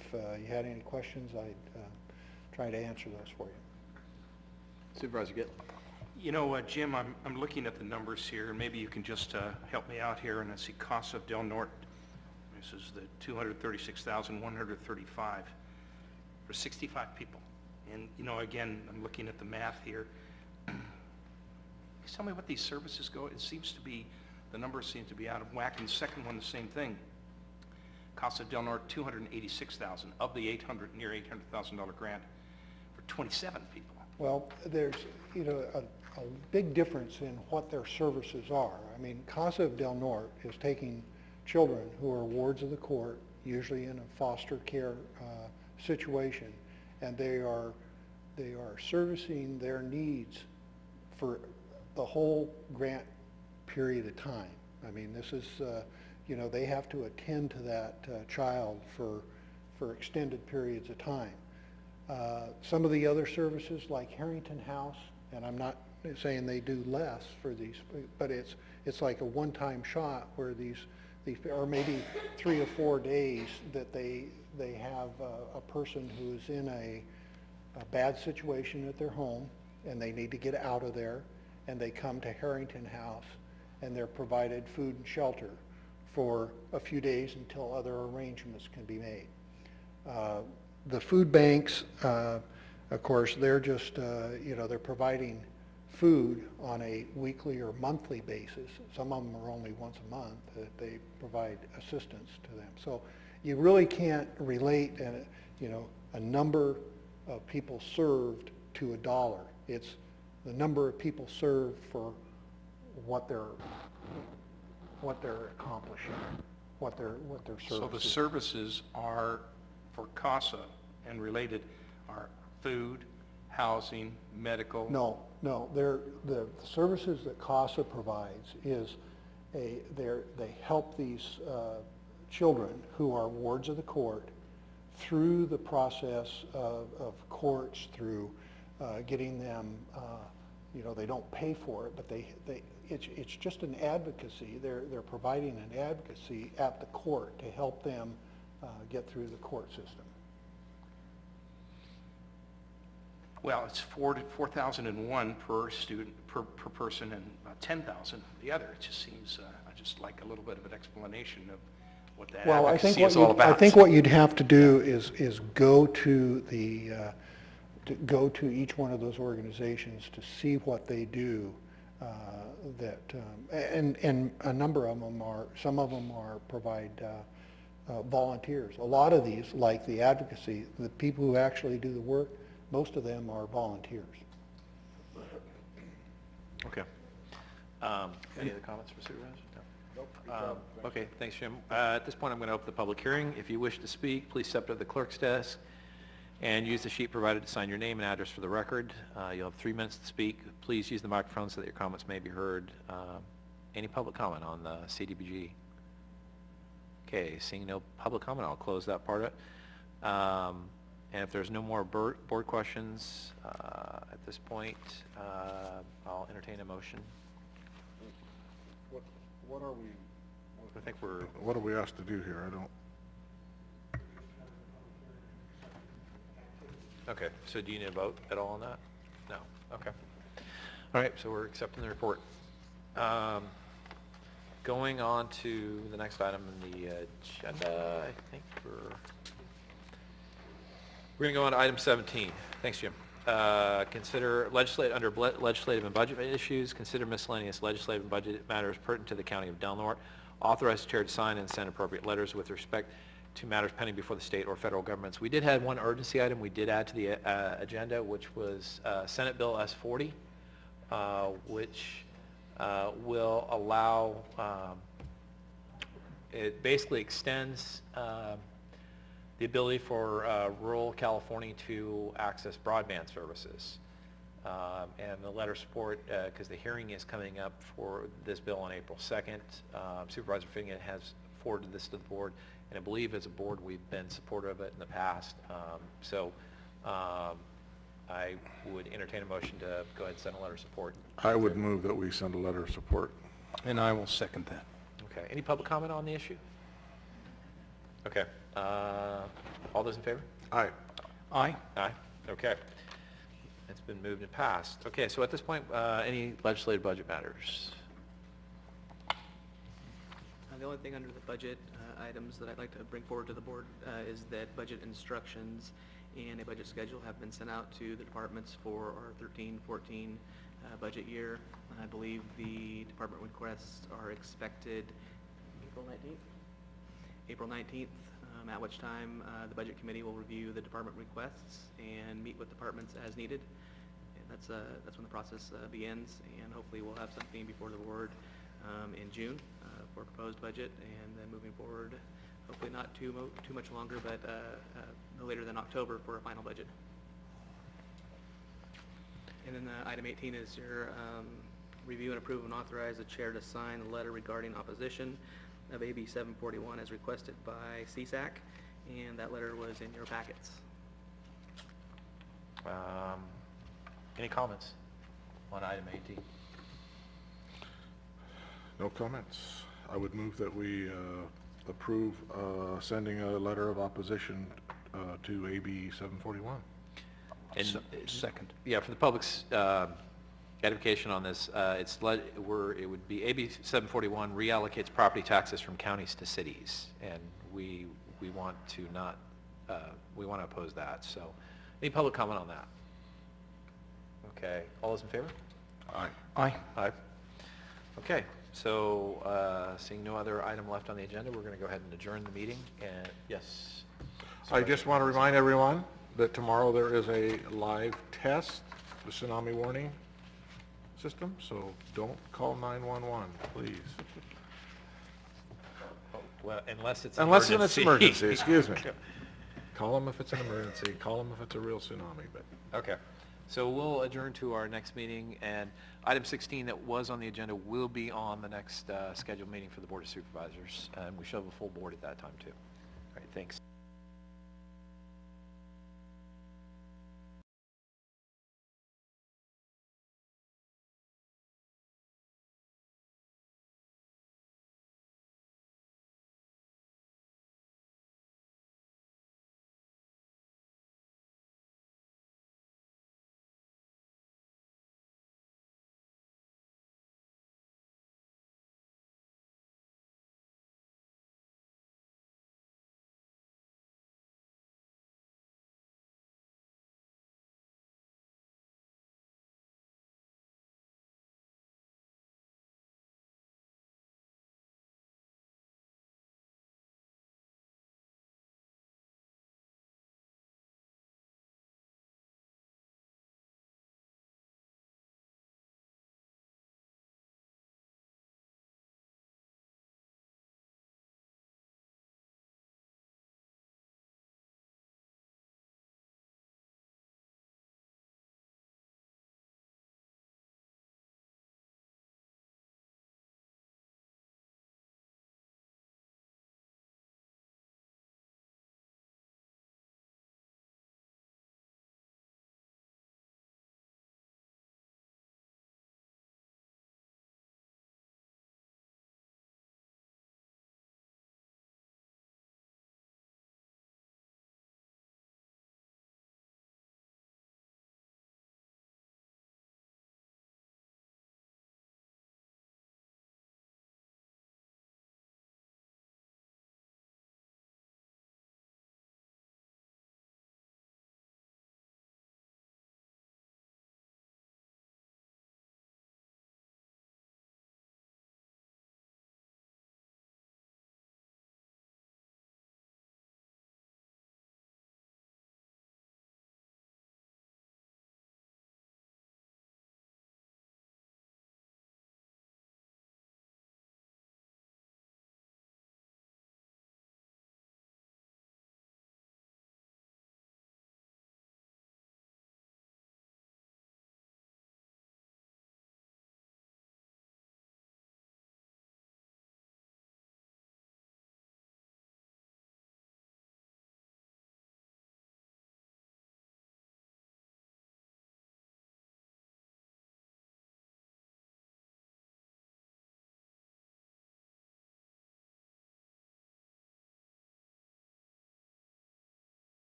you had any questions, I'd try to answer those for you. Supervisor Gitt. You know, Jim, I'm looking at the numbers here, and maybe you can just help me out here. And I see Casa del Norte. This is the $236,135 for 65 people. And you know, again, I'm looking at the math here. Tell me what these services go. It seems to be, the numbers seem to be out of whack. And the second one, the same thing. Casa del Norte, $286,000 of the near $800,000 grant for 27 people. Well, there's, you know, a big difference in what their services are. I mean, Casa del Norte is taking children who are wards of the court, usually in a foster care situation, and they are servicing their needs for the whole grant period of time. I mean, this is, you know, they have to attend to that child for extended periods of time. Some of the other services like Harrington House, and I'm not saying they do less for these, but it's like a one-time shot where these or maybe 3 or 4 days that they have a person who's in a bad situation at their home and they need to get out of there, and they come to Harrington House and they're provided food and shelter for a few days until other arrangements can be made. The food banks, of course, they're just, you know, they're providing food on a weekly or monthly basis. Some of them are only once a month that they provide assistance to them. So you really can't relate, you know, a number of people served to a dollar. It's the number of people served for what they're accomplishing, what their services. So the services are for CASA and related are food, housing, medical? No. The services that CASA provides is they help these children who are wards of the court through the process of courts, through getting them, you know, they don't pay for it, but it's just an advocacy. They're providing an advocacy at the court to help them get through the court system. Well, it's $4,001 per student, per person, and $10,000 the other. It just seems, I just like a little bit of an explanation of what that advocacy is all about. I think what you'd have to do is go to go to each one of those organizations to see what they do. And a number of them are, some of them provide volunteers. A lot of these, like the advocacy, the people who actually do the work, most of them are volunteers. Okay. Any other comments for Supervisor? No. Nope. Okay, thanks, Jim. At this point, I'm going to open the public hearing. If you wish to speak, please step to the clerk's desk and use the sheet provided to sign your name and address for the record. You'll have 3 minutes to speak. Please use the microphone so that your comments may be heard. Any public comment on the CDBG? Okay, seeing no public comment, I'll close that part of it. And if there's no more board questions at this point, I'll entertain a motion. What are we? I think we're. What are we asked to do here? I don't. Okay, so do you need a vote at all on that? No, okay. All right, so we're accepting the report. Going on to the next item in the agenda, I think we're going to go on to item 17. Thanks, Jim. consider legislative and budget issues, consider miscellaneous legislative and budget matters pertinent to the County of Delaware, authorize the chair to sign and send appropriate letters with respect to matters pending before the state or federal governments. We did have one urgency item we did add to the agenda, which was Senate Bill S-40, which will allow, it basically extends the ability for rural California to access broadband services. And the letter of support, because the hearing is coming up for this bill on April 2nd. Supervisor Finnegan has forwarded this to the board, and I believe as a board we've been supportive of it in the past. I would entertain a motion to go ahead and send a letter of support. I would move that we send a letter of support. And I will second that. Okay, any public comment on the issue? Okay, all those in favor? Aye. Aye. Aye, okay. It's been moved and passed. Okay, so at this point, any legislative budget matters? The only thing under the budget items that I'd like to bring forward to the board is that budget instructions and a budget schedule have been sent out to the departments for our 13-14 budget year. I believe the department requests are expected April 19th? April 19th, at which time the budget committee will review the department requests and meet with departments as needed. And that's when the process begins, and hopefully we'll have something before the board in June for a proposed budget, and then moving forward, hopefully not too much longer, but no later than October for a final budget. And then item 18 is your review and approve and authorize the chair to sign a letter regarding opposition of AB 741 as requested by CSAC, and that letter was in your packets. Any comments on item 18? No comments. I would move that we approve sending a letter of opposition to AB 741. And Second. yeah, for the public's edification on this, it would be AB 741 reallocates property taxes from counties to cities, and we want to not we want to oppose that. So, any public comment on that? Okay, all those in favor? Aye. Aye. Aye. Okay, so seeing no other item left on the agenda, we're going to go ahead and adjourn the meeting. And yes. I just want to remind everyone that tomorrow there is a live test, the tsunami warning system, so don't call 911, please. Well, unless it's Unless an it's an emergency, excuse me. Call them if it's an emergency, call them if it's a real tsunami, but. Okay, so we'll adjourn to our next meeting, and item 16 that was on the agenda will be on the next scheduled meeting for the Board of Supervisors, and we shall have a full board at that time too. All right, thanks.